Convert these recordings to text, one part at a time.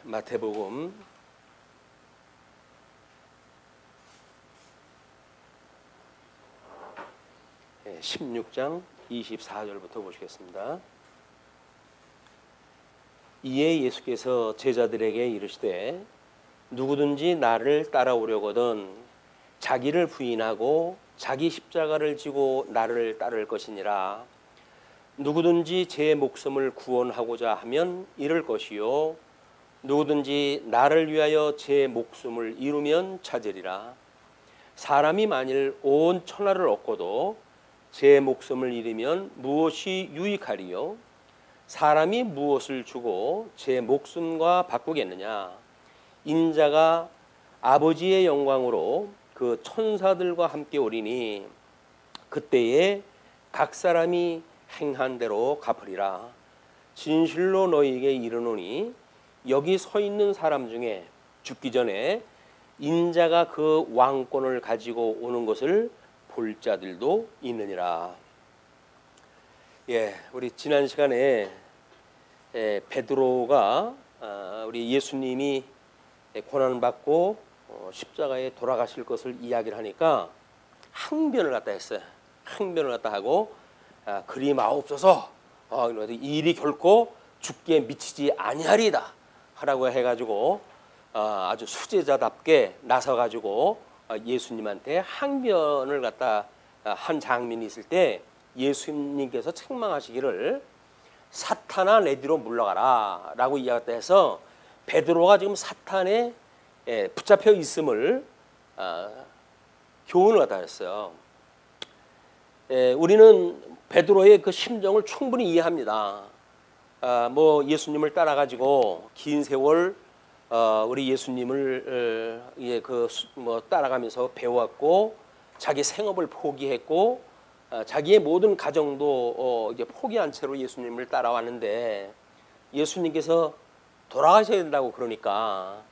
마태복음 16장 24절부터 보시겠습니다. 이에 예수께서 제자들에게 이르시되 누구든지 나를 따라오려거든 자기를 부인하고 자기 십자가를 지고 나를 따를 것이니라. 누구든지 제 목숨을 구원하고자 하면 잃을 것이요 누구든지 나를 위하여 제 목숨을 잃으면 찾으리라. 사람이 만일 온 천하를 얻고도 제 목숨을 잃으면 무엇이 유익하리요? 사람이 무엇을 주고 제 목숨과 바꾸겠느냐? 인자가 아버지의 영광으로 그 천사들과 함께 오리니 그때에 각 사람이 행한 대로 갚으리라. 진실로 너희에게 이르노니 여기 서 있는 사람 중에 죽기 전에 인자가 그 왕권을 가지고 오는 것을 볼 자들도 있느니라. 우리 지난 시간에 베드로가 우리 예수님이 고난받고 십자가에 돌아가실 것을 이야기를 하니까 항변을 갖다 했어요. 항변을 갖다 하고 그리 마옵소서, 이 일이 결코 죽기에 미치지 아니하리이다 하라고 해가지고 아주 수제자답게 나서가지고 예수님한테 항변을 갖다 한 장면이 있을 때 예수님께서 책망하시기를 사탄아 내 뒤로 물러가라 라고 이야기했다 해서 베드로가 지금 사탄에 붙잡혀 있음을 교훈을 갖다 했어요. 우리는 베드로의 그 심정을 충분히 이해합니다. 예수님을 따라가지고 긴 세월 우리 예수님을 따라가면서 배웠고 자기 생업을 포기했고 자기의 모든 가정도 이제 포기한 채로 예수님을 따라왔는데 예수님께서 돌아가셔야 된다고 그러니까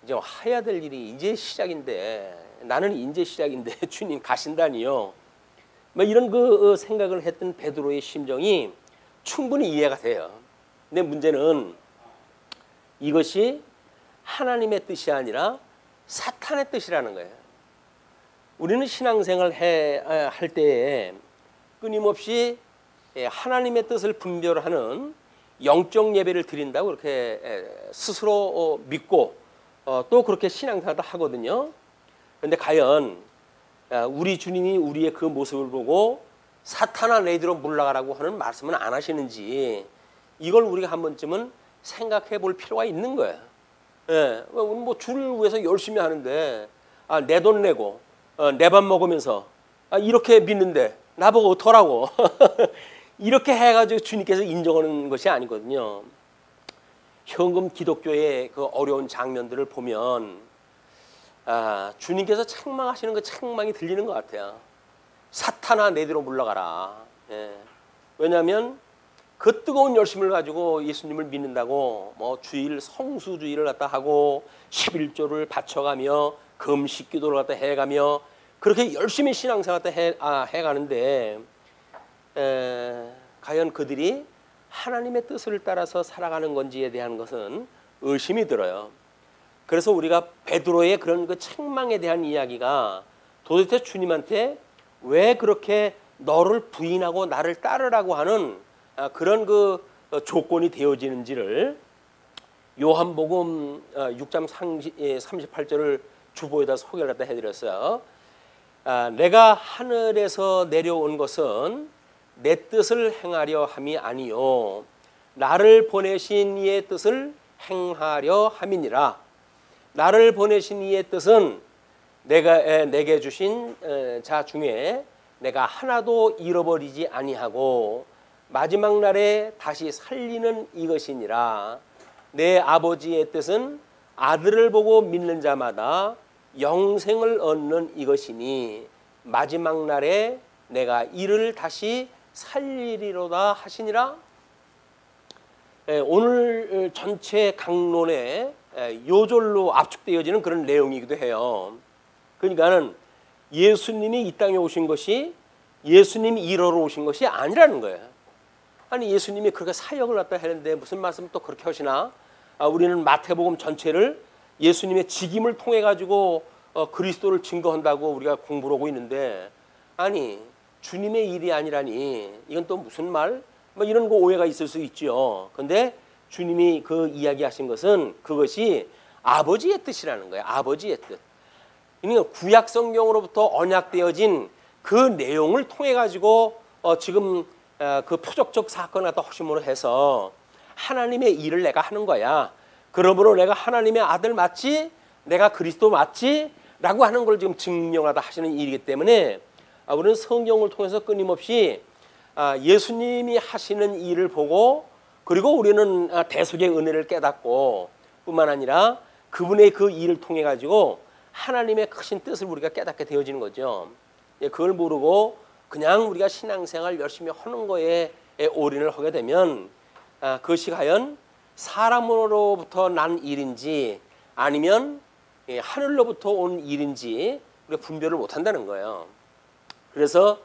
이제 해야 될 일이 이제 시작인데 나는 이제 시작인데 주님 가신다니요. 이런 그 생각을 했던 베드로의 심정이 충분히 이해가 돼요. 근데 문제는 이것이 하나님의 뜻이 아니라 사탄의 뜻이라는 거예요. 우리는 신앙생활 할 때에 끊임없이 하나님의 뜻을 분별하는 영적 예배를 드린다고 그렇게 스스로 믿고 또 그렇게 신앙생활도 하거든요. 그런데 과연 우리 주님이 우리의 그 모습을 보고 사탄아 내 뒤로 물러가라고 하는 말씀은 안 하시는지 이걸 우리가 한 번쯤은 생각해 볼 필요가 있는 거예요. 우리 주를 위해서 열심히 하는데 내 돈 내고 내 밥 먹으면서 이렇게 믿는데 나보고 어떡하라고 이렇게 해가지고 주님께서 인정하는 것이 아니거든요. 현금 기독교의 그 어려운 장면들을 보면 주님께서 책망하시는 그 책망이 들리는 것 같아요. 사탄아 내 뒤로 물러가라. 왜냐하면 그 뜨거운 열심을 가지고 예수님을 믿는다고 주일 성수주의를 갖다 하고 11조를 바쳐가며 금식 기도를 갖다 해가며 그렇게 열심히 신앙생활 갖다 해가는데 과연 그들이 하나님의 뜻을 따라서 살아가는 건지에 대한 것은 의심이 들어요. 그래서 우리가 베드로의 그런 그 책망에 대한 이야기가 도대체 주님한테 왜 그렇게 너를 부인하고 나를 따르라고 하는 그런 그 조건이 되어지는지를 요한복음 6장 38절을 주보에다 소개를 갖다 해드렸어요. 내가 하늘에서 내려온 것은 내 뜻을 행하려 함이 아니요 나를 보내신 이의 뜻을 행하려 함이니라. 나를 보내신 이의 뜻은 내게 주신 자 중에 내가 하나도 잃어버리지 아니하고 마지막 날에 다시 살리는 이것이니라. 내 아버지의 뜻은 아들을 보고 믿는 자마다 영생을 얻는 이것이니 마지막 날에 내가 이를 다시 살리리로다 하시니라. 오늘 전체 강론에 요절로 압축되어지는 그런 내용이기도 해요. 그러니까는 예수님이 이 땅에 오신 것이 예수님이 일하러 오신 것이 아니라는 거예요. 아니 예수님이 그렇게 사역을 갖다 했는데 무슨 말씀 또 그렇게 하시나? 우리는 마태복음 전체를 예수님의 직임을 통해 가지고 그리스도를 증거한다고 우리가 공부를 하고 있는데, 아니 주님의 일이 아니라니 이건 또 무슨 말? 뭐 이런 거 오해가 있을 수 있죠. 근데 주님이 그 이야기하신 것은 그것이 아버지의 뜻이라는 거예요. 아버지의 뜻. 그러니까 구약 성경으로부터 언약되어진 그 내용을 통해 가지고 지금 그 표적적 사건을 갖다 허심으로 해서 하나님의 일을 내가 하는 거야. 그러므로 내가 하나님의 아들 맞지? 내가 그리스도 맞지? 라고 하는 걸 지금 증명하다 하시는 일이기 때문에 우리는 성경을 통해서 끊임없이 예수님이 하시는 일을 보고, 그리고 우리는 대속의 은혜를 깨닫고 뿐만 아니라 그분의 그 일을 통해 가지고 하나님의 크신 뜻을 우리가 깨닫게 되어지는 거죠. 그걸 모르고 그냥 우리가 신앙생활 열심히 하는 거에 올인을 하게 되면 그것이 과연 사람으로부터 난 일인지 아니면 하늘로부터 온 일인지 우리가 분별을 못한다는 거예요. 그래서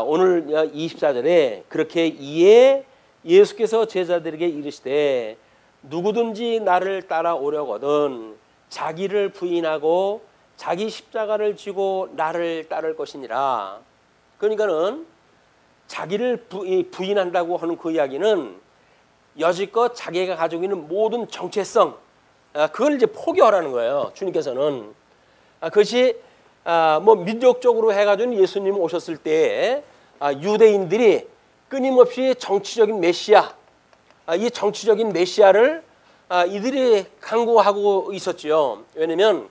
오늘 24절에 그렇게 이에 예수께서 제자들에게 이르시되 누구든지 나를 따라오려거든 자기를 부인하고 자기 십자가를 지고 나를 따를 것이니라. 그러니까는 자기를 부인한다고 하는 그 이야기는 여지껏 자기가 가지고 있는 모든 정체성, 그걸 이제 포기하라는 거예요. 주님께서는. 그것이 뭐 민족적으로 해가지고 예수님 오셨을 때 유대인들이 끊임없이 정치적인 메시아, 이 정치적인 메시아를 이들이 강구하고 있었지요. 왜냐하면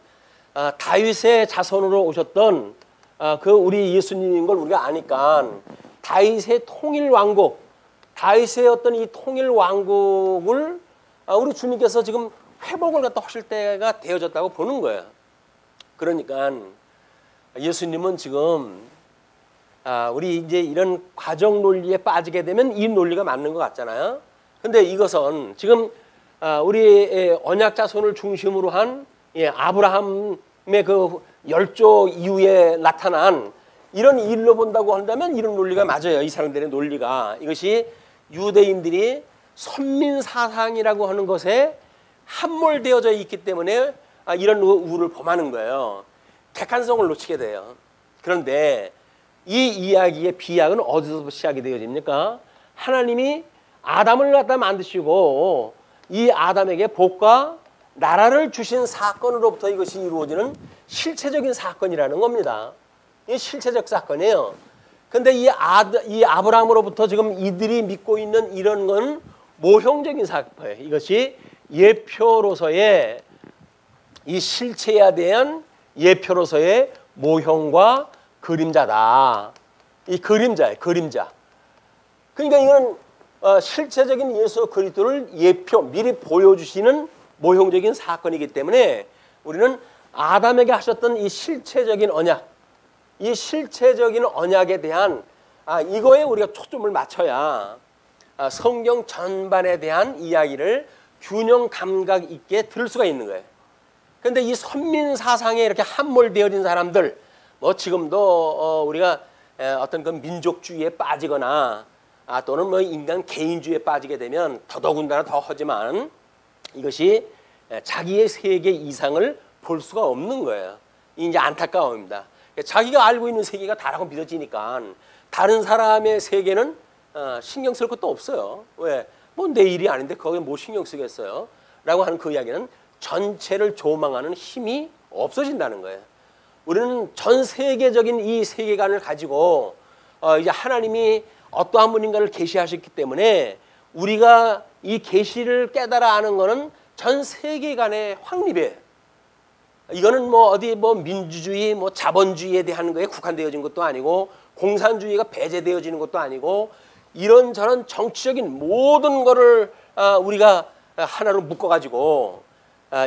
다윗의 자손으로 오셨던 그 우리 예수님인 걸 우리가 아니까 다윗의 통일 왕국, 다윗의 어떤 이 통일 왕국을 우리 주님께서 지금 회복을 갖다 하실 때가 되어졌다고 보는 거예요. 그러니까 예수님은 지금 우리 이제 이런 과정 논리에 빠지게 되면 이 논리가 맞는 것 같잖아요. 근데 이것은 지금 우리 언약 자손을 중심으로 한 아브라함의 그 열조 이후에 나타난 이런 일로 본다고 한다면 이런 논리가 맞아요. 이 사람들의 논리가. 이것이 유대인들이 선민 사상이라고 하는 것에 함몰되어져 있기 때문에 이런 우를 범하는 거예요. 객관성을 놓치게 돼요. 그런데 이 이야기의 비약은 어디서 시작이 되어집니까? 하나님이 아담을 갖다 만드시고 이 아담에게 복과 나라를 주신 사건으로부터 이것이 이루어지는 실체적인 사건이라는 겁니다. 이 실체적 사건이에요. 근데 이 아브라함으로부터 지금 이들이 믿고 있는 이런 건 모형적인 사건이에요. 이것이 예표로서의 이 실체에 대한 예표로서의 모형과 그림자다. 이 그림자예요. 그림자. 그러니까 이건 실체적인 예수 그리스도를 예표 미리 보여주시는 모형적인 사건이기 때문에 우리는 아담에게 하셨던 이 실체적인 언약, 이 실체적인 언약에 대한 이거에 우리가 초점을 맞춰야 성경 전반에 대한 이야기를 균형 감각 있게 들을 수가 있는 거예요. 그런데 이 선민 사상에 이렇게 함몰되어진 사람들, 뭐 지금도 우리가 어떤 그 민족주의에 빠지거나 또는 뭐 인간 개인주의에 빠지게 되면 더더군다나 더 하지만 이것이 자기의 세계 이상을 볼 수가 없는 거예요. 이제 안타까움입니다. 자기가 알고 있는 세계가 다라고 믿어지니까 다른 사람의 세계는 신경 쓸 것도 없어요. 왜? 뭐 내 일이 아닌데 거기에 뭐 신경 쓰겠어요? 라고 하는 그 이야기는 전체를 조망하는 힘이 없어진다는 거예요. 우리는 전 세계적인 이 세계관을 가지고 이제 하나님이 어떠한 분인가를 계시하셨기 때문에 우리가 이 계시를 깨달아 아는 것은 전 세계관의 확립이에요. 이거는 뭐 어디 뭐 민주주의, 뭐 자본주의에 대한 거에 국한되어진 것도 아니고 공산주의가 배제되어지는 것도 아니고 이런저런 정치적인 모든 거를 우리가 하나로 묶어가지고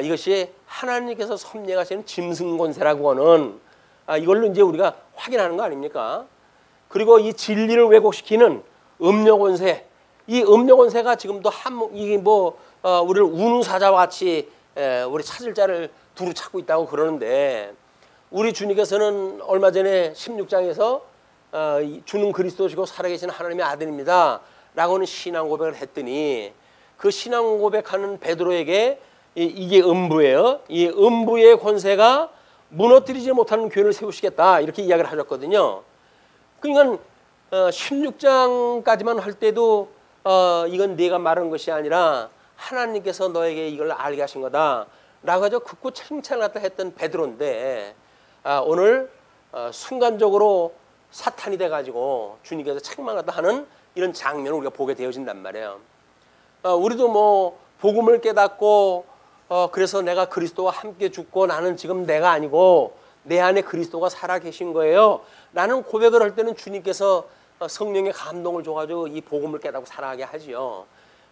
이것이 하나님께서 섭리하시는 짐승권세라고 하는 이걸로 이제 우리가 확인하는 거 아닙니까? 그리고 이 진리를 왜곡시키는 음료권세, 이 음료권세가 지금도 이게 뭐 우리를 운사자와 같이 우리 찾을 자를 두루 찾고 있다고 그러는데 우리 주님께서는 얼마 전에 16장에서 주는 그리스도시고 살아계신 하나님의 아들입니다 라고 하는 신앙 고백을 했더니 그 신앙 고백하는 베드로에게 이게 음부예요. 이 음부의 권세가 무너뜨리지 못하는 교회를 세우시겠다 이렇게 이야기를 하셨거든요. 그러니까 16장까지만 할 때도 이건 네가 말한 것이 아니라 하나님께서 너에게 이걸 알게 하신 거다 라고 해서 극구 칭찬을 갖다 했던 베드로인데 오늘 순간적으로 사탄이 돼가지고 주님께서 책망을 갖다 하는 이런 장면을 우리가 보게 되어진단 말이에요. 우리도 뭐 복음을 깨닫고 그래서 내가 그리스도와 함께 죽고 나는 지금 내가 아니고 내 안에 그리스도가 살아 계신 거예요 라는 고백을 할 때는 주님께서 성령의 감동을 줘가지고 이 복음을 깨닫고 살아가게 하지요.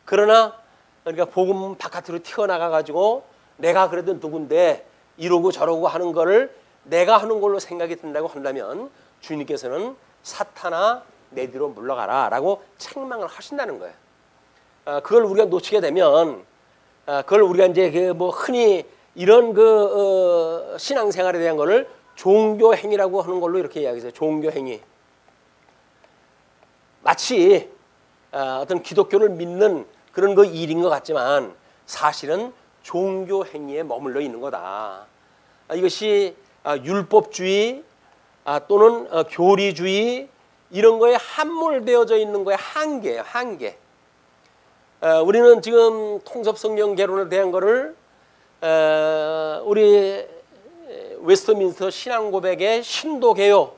그러나 그러니까 복음 바깥으로 튀어나가가지고 내가 그래도 누군데 이러고 저러고 하는 거를 내가 하는 걸로 생각이 든다고 한다면 주님께서는 사탄아 내 뒤로 물러가라 라고 책망을 하신다는 거예요. 그걸 우리가 놓치게 되면 그걸 우리가 이제 그 뭐 흔히 이런 그 신앙생활에 대한 거를 종교 행위라고 하는 걸로 이렇게 이야기해요. 종교 행위. 마치 어떤 기독교를 믿는 그런 그 일인 것 같지만 사실은 종교 행위에 머물러 있는 거다. 이것이 율법주의 또는 교리주의 이런 거에 함몰되어져 있는 거의 한계예요. 한계. 우리는 지금 통섭성경 개론에 대한 거를 우리 웨스트민스터 신앙고백의 신도개요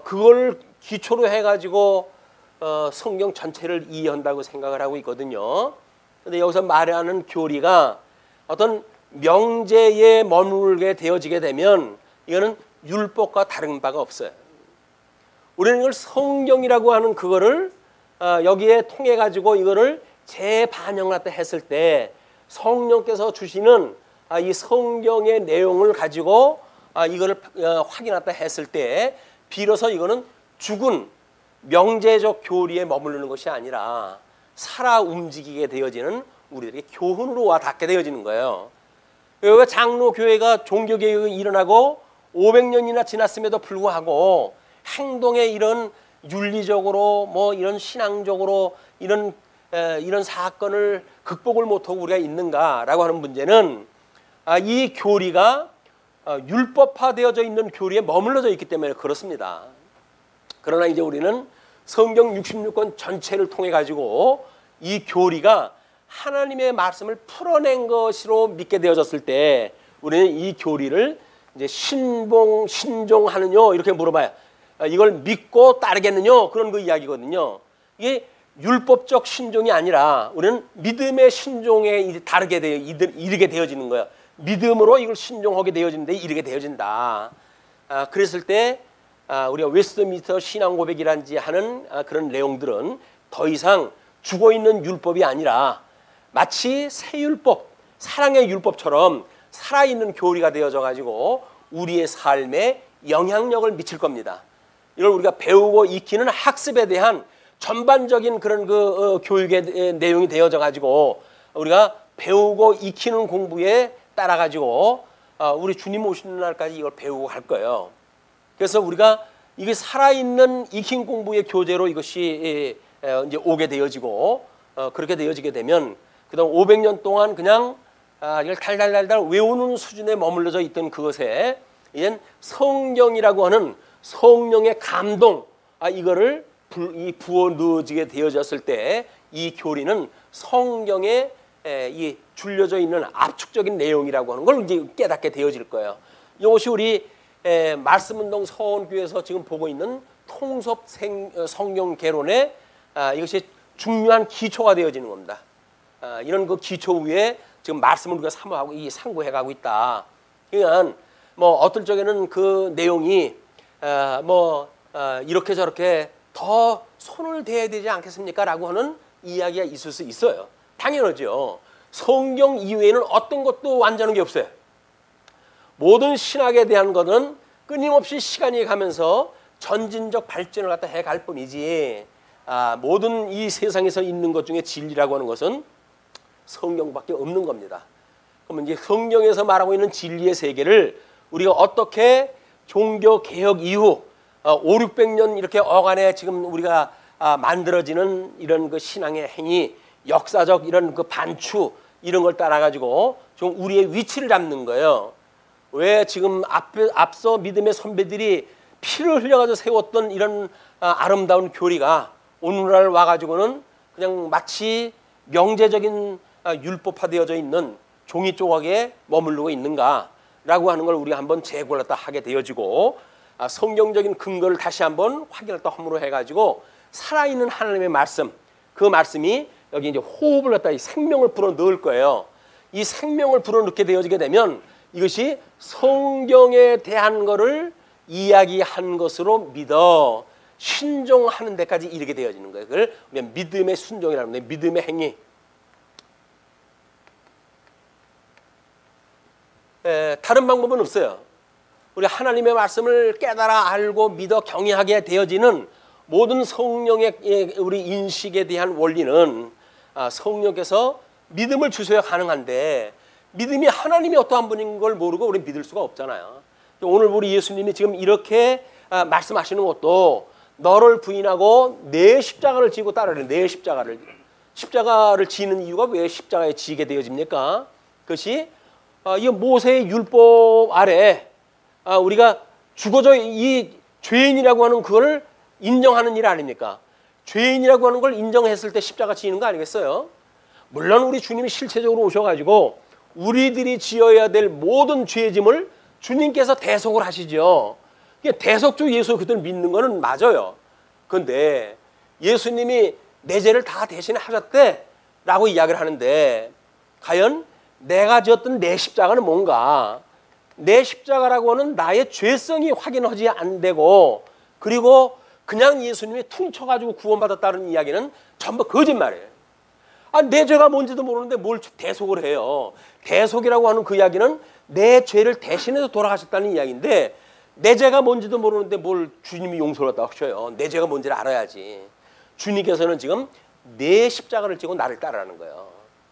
그걸 기초로 해가지고 성경 전체를 이해한다고 생각을 하고 있거든요. 근데 여기서 말하는 교리가 어떤 명제에 머물게 되어지게 되면 이거는 율법과 다른 바가 없어요. 우리는 이걸 성경이라고 하는 그거를 여기에 통해 가지고 이거를 재반영을 했을 때 성령께서 주시는 이 성경의 내용을 가지고 이거를 확인했다 했을 때 비로소 이거는 죽은 명제적 교리에 머무르는 것이 아니라 살아 움직이게 되어지는 우리들의 교훈으로 와 닿게 되어지는 거예요. 여기가 장로교회가 종교개혁이 일어나고 500년이나 지났음에도 불구하고 행동에 이런 윤리적으로 뭐 이런 신앙적으로 이런 사건을 극복을 못하고 우리가 있는가라고 하는 문제는 이 교리가 율법화되어져 있는 교리에 머물러져 있기 때문에 그렇습니다. 그러나 이제 우리는 성경 66권 전체를 통해 가지고 이 교리가 하나님의 말씀을 풀어낸 것으로 믿게 되어졌을 때 우리는 이 교리를 이제 신종하느냐 이렇게 물어봐요. 이걸 믿고 따르겠느냐 그런 그 이야기거든요. 이게 율법적 신종이 아니라 우리는 믿음의 신종에 이르게 되어지는 거예요. 믿음으로 이걸 신종하게 되어지는데 이르게 되어진다. 그랬을 때 우리가 웨스트민스터 신앙고백이란지 하는 그런 내용들은 더 이상 죽어있는 율법이 아니라 마치 새 율법, 사랑의 율법처럼 살아있는 교리가 되어져 가지고 우리의 삶에 영향력을 미칠 겁니다. 이걸 우리가 배우고 익히는 학습에 대한 전반적인 그런 그 교육의 내용이 되어져 가지고 우리가 배우고 익히는 공부에 따라 가지고 우리 주님 오시는 날까지 이걸 배우고 갈 거예요. 그래서 우리가 이게 살아있는 익힌 공부의 교재로 이것이 이제 오게 되어지고 그렇게 되어지게 되면 그다음 500년 동안 그냥 이걸 달달달달 외우는 수준에 머물러져 있던 그것에 이젠 성경이라고 하는 성령의 감동 이거를 부어 넣어지게 되어졌을 때 이 교리는 성경에 이 줄려져 있는 압축적인 내용이라고 하는 걸 이제 깨닫게 되어질 거예요. 이것이 우리 말씀운동 서원교회에서 지금 보고 있는 통섭 성경 개론의 이것이 중요한 기초가 되어지는 겁니다. 이런 그 기초 위에 지금 말씀을 우리가 사모하고 상고해가고 있다. 그러니까 뭐 어떨 적에는 그 내용이 이렇게 저렇게 더 손을 대야 되지 않겠습니까? 라고 하는 이야기가 있을 수 있어요. 당연하죠. 성경 이외에는 어떤 것도 완전한 게 없어요. 모든 신학에 대한 것은 끊임없이 시간이 가면서 전진적 발전을 갖다 해갈 뿐이지 모든 이 세상에서 있는 것 중에 진리라고 하는 것은 성경밖에 없는 겁니다. 그러면 이제 성경에서 말하고 있는 진리의 세계를 우리가 어떻게 종교 개혁 이후 500~600년 이렇게 어간에 지금 우리가 만들어지는 이런 그 신앙의 행위 역사적 이런 그 반추 이런 걸 따라가지고 좀 우리의 위치를 잡는 거예요. 왜 지금 앞서 믿음의 선배들이 피를 흘려가지고 세웠던 이런 아름다운 교리가 오늘날 와가지고는 그냥 마치 명제적인 율법화되어져 있는 종이 조각에 머무르고 있는가라고 하는 걸 우리가 한번 재고를 하게 되어지고 성경적인 근거를 다시 한번 확인을 함으로 해가지고 살아있는 하나님의 말씀, 그 말씀이 여기 이제 호흡을 갖다 이 생명을 불어넣을 거예요. 이 생명을 불어넣게 되어지게 되면 이것이 성경에 대한 거를 이야기한 것으로 믿어 신종하는 데까지 이르게 되어지는 거예요. 그걸 믿음의 순종이라는 거예요. 믿음의 행위. 다른 방법은 없어요. 우리 하나님의 말씀을 깨달아 알고 믿어 경외하게 되어지는 모든 성령의 우리 인식에 대한 원리는 성령께서 믿음을 주셔야 가능한데 믿음이 하나님이 어떠한 분인 걸 모르고 우리 믿을 수가 없잖아요. 오늘 우리 예수님이 지금 이렇게 말씀하시는 것도 너를 부인하고 내 십자가를 지고 따르래. 내 십자가를 지는 이유가 왜 십자가에 지게 되어집니까? 그것이 이 모세의 율법 아래 우리가 죽어져 이 죄인이라고 하는 그걸 인정하는 일 아닙니까? 죄인이라고 하는 걸 인정했을 때 십자가 지는 거 아니겠어요? 물론 우리 주님이 실체적으로 오셔가지고 우리들이 지어야 될 모든 죄짐을 주님께서 대속을 하시죠. 대속주 예수 그들 믿는 거는 맞아요. 그런데 예수님이 내 죄를 다 대신 하셨대라고 이야기를 하는데 과연 내가 지었던 내 십자가는 뭔가? 내 십자가라고 하는 나의 죄성이 확인하지 안 되고 그리고 그냥 예수님이 퉁쳐가지고 구원받았다는 이야기는 전부 거짓말이에요. 내 죄가 뭔지도 모르는데 뭘 대속을 해요. 대속이라고 하는 그 이야기는 내 죄를 대신해서 돌아가셨다는 이야기인데 내 죄가 뭔지도 모르는데 뭘 주님이 용서를 했다고 하셔요. 내 죄가 뭔지를 알아야지. 주님께서는 지금 내 십자가를 지고 나를 따르라는 거예요.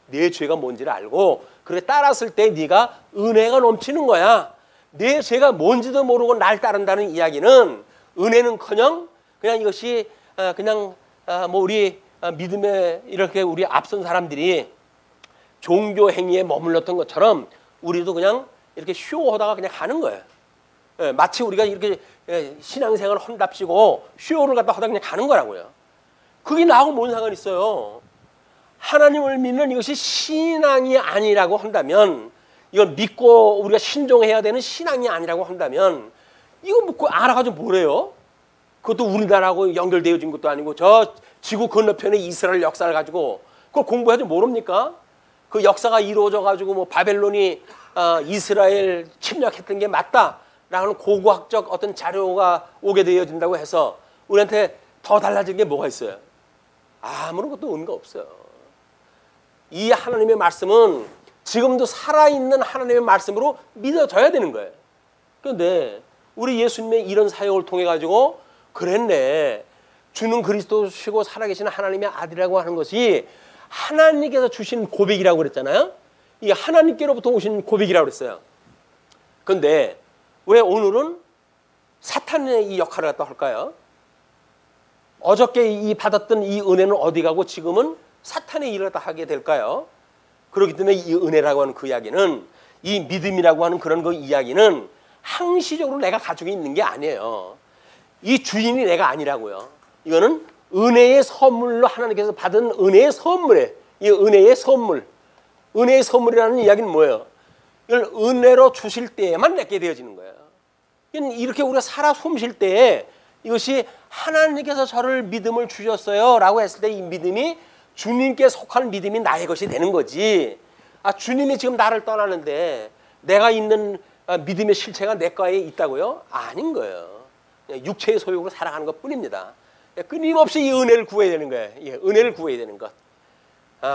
내 죄가 뭔지를 알고 그렇게 따랐을 때 네가 은혜가 넘치는 거야. 내 죄가 뭔지도 모르고 날 따른다는 이야기는 은혜는커녕 그냥 이것이 그냥 뭐 우리 믿음에 이렇게 우리 앞선 사람들이 종교 행위에 머물렀던 것처럼 우리도 그냥 이렇게 쇼하다가 그냥 가는 거예요. 마치 우리가 이렇게 신앙생활을 헌답시고 쇼를 갖다 하다 그냥 가는 거라고요. 그게 나하고 뭔 상관이 있어요? 하나님을 믿는 이것이 신앙이 아니라고 한다면 이걸 믿고 우리가 신종해야 되는 신앙이 아니라고 한다면 이거 뭐 알아가지고 뭐래요? 그것도 우리나라하고 연결되어진 것도 아니고 저 지구 건너편의 이스라엘 역사를 가지고 그걸 공부해도 모릅니까? 그 역사가 이루어져 가지고 뭐 바벨론이 이스라엘 침략했던 게 맞다라는 고고학적 어떤 자료가 오게 되어진다고 해서 우리한테 더 달라진 게 뭐가 있어요? 아무런 것도 의미가 없어요. 이 하나님의 말씀은 지금도 살아있는 하나님의 말씀으로 믿어져야 되는 거예요. 그런데 우리 예수님의 이런 사역을 통해 가지고 그랬네. 주는 그리스도시고 살아계신 하나님의 아들이라고 하는 것이 하나님께서 주신 고백이라고 그랬잖아요. 이게 하나님께로부터 오신 고백이라고 그랬어요. 그런데 왜 오늘은 사탄의 이 역할을 갖다 할까요? 어저께 이 받았던 이 은혜는 어디 가고 지금은 사탄의 일을 갖다 하게 될까요? 그렇기 때문에 이 은혜라고 하는 그 이야기는 이 믿음이라고 하는 그런 그 이야기는 항시적으로 내가 가지고 있는 게 아니에요. 이 주인이 내가 아니라고요. 이거는 은혜의 선물로 하나님께서 받은 은혜의 선물이에요. 이 은혜의 선물. 은혜의 선물이라는 이야기는 뭐예요? 이걸 은혜로 주실 때에만 내게 되어지는 거예요. 이렇게 우리가 살아 숨 쉴 때에 이것이 하나님께서 저를 믿음을 주셨어요 라고 했을 때 이 믿음이 주님께 속한 믿음이 나의 것이 되는 거지. 주님이 지금 나를 떠나는데 내가 있는 믿음의 실체가 내 거에 있다고요? 아닌 거예요. 육체의 소욕으로 살아가는 것 뿐입니다. 끊임없이 이 은혜를 구해야 되는 거예요. 은혜를 구해야 되는 것.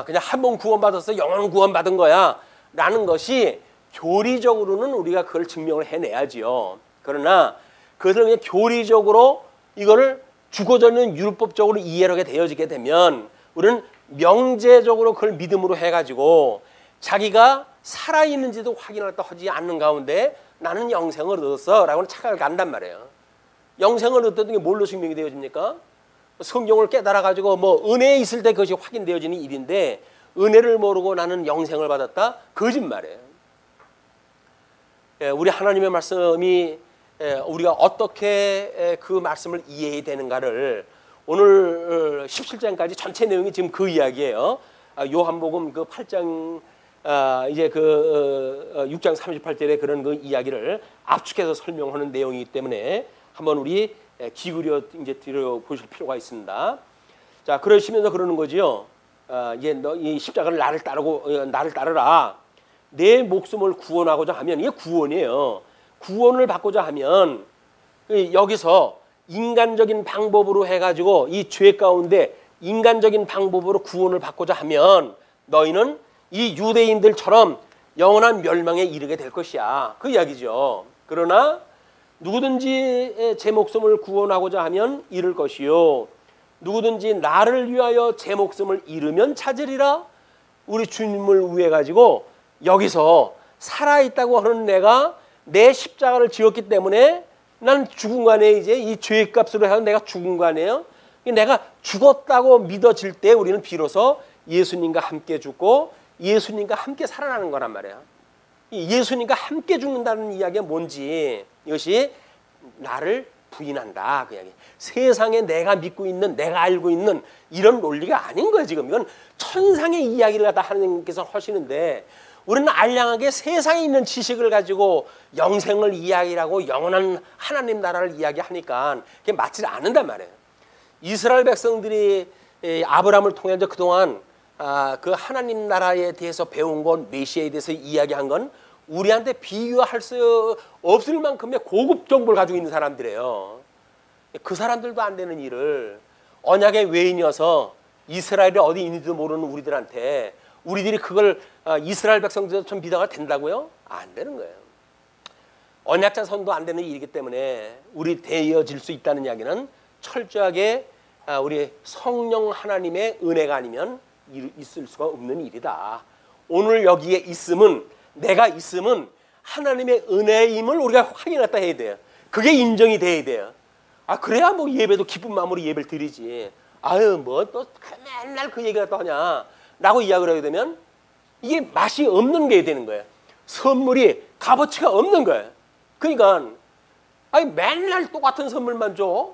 그냥 한 번 구원받아서 영원 구원받은 거야 라는 것이 교리적으로는 우리가 그걸 증명을 해내야지요. 그러나 그것을 그냥 교리적으로 이거를 죽어져는 율법적으로 이해하게 되어지게 되면 우리는 명제적으로 그걸 믿음으로 해가지고 자기가 살아있는지도 확인을 하지 않는 가운데 나는 영생을 얻었어 라고는 착각을 간단 말이에요. 영생을 얻었던 게 뭘로 증명이 되어집니까? 성경을 깨달아 가지고 뭐 은혜에 있을 때 그것이 확인되어지는 일인데 은혜를 모르고 나는 영생을 받았다? 거짓말이에요. 우리 하나님의 말씀이 우리가 어떻게 그 말씀을 이해해야 되는가를 오늘 17장까지 전체 내용이 지금 그 이야기예요. 요한복음 그 8장 이제 그 6장 38절에 그런 그 이야기를 압축해서 설명하는 내용이기 때문에 한번 우리 기울여 이제 들어보실 필요가 있습니다. 자, 그러시면서 그러는 거지요. 이제 너 이 십자가를 나를 따르라. 내 목숨을 구원하고자 하면 이게 구원이에요. 구원을 받고자 하면 여기서 인간적인 방법으로 해가지고 이 죄 가운데 인간적인 방법으로 구원을 받고자 하면 너희는 이 유대인들처럼 영원한 멸망에 이르게 될 것이야. 그 이야기죠. 그러나 누구든지 제 목숨을 구원하고자 하면 잃을 것이요 누구든지 나를 위하여 제 목숨을 잃으면 찾으리라. 우리 주님을 위해 가지고 여기서 살아있다고 하는 내가 내 십자가를 지었기 때문에 난 죽은 거 아니에요. 이제 이 죄의 값으로 해서 내가 죽은 거 아니에요. 내가 죽었다고 믿어질 때 우리는 비로소 예수님과 함께 죽고 예수님과 함께 살아나는 거란 말이에요. 예수님과 함께 죽는다는 이야기가 뭔지 이것이 나를 부인한다 그 이야기. 세상에 내가 믿고 있는 내가 알고 있는 이런 논리가 아닌 거예요. 지금 이건 천상의 이야기를 갖다 하나님께서 하시는데 우리는 알량하게 세상에 있는 지식을 가지고 영생을 이야기하고 영원한 하나님 나라를 이야기하니까 그게 맞지 않는단 말이에요. 이스라엘 백성들이 아브라함을 통해서 그동안 그 하나님 나라에 대해서 배운 건 메시아에 대해서 이야기한 건 우리한테 비교할 수 없을 만큼의 고급 정보를 가지고 있는 사람들이에요. 그 사람들도 안 되는 일을 언약의 외인이어서 이스라엘이 어디 있는지도 모르는 우리들한테 우리들이 그걸 이스라엘 백성들처럼 믿어가 된다고요? 안 되는 거예요. 언약자 선도 안 되는 일이기 때문에 우리 되어질 수 있다는 이야기는 철저하게 우리 성령 하나님의 은혜가 아니면 있을 수가 없는 일이다. 오늘 여기에 있음은 내가 있음은 하나님의 은혜임을 우리가 확인했다 해야 돼요. 그게 인정이 돼야 돼요. 그래야 뭐 예배도 기쁜 마음으로 예배를 드리지. 뭐 또 맨날 그 얘기가 또 하냐 라고 이야기를 하게 되면 이게 맛이 없는 게 되는 거예요. 선물이 값어치가 없는 거예요. 그러니까 맨날 똑같은 선물만 줘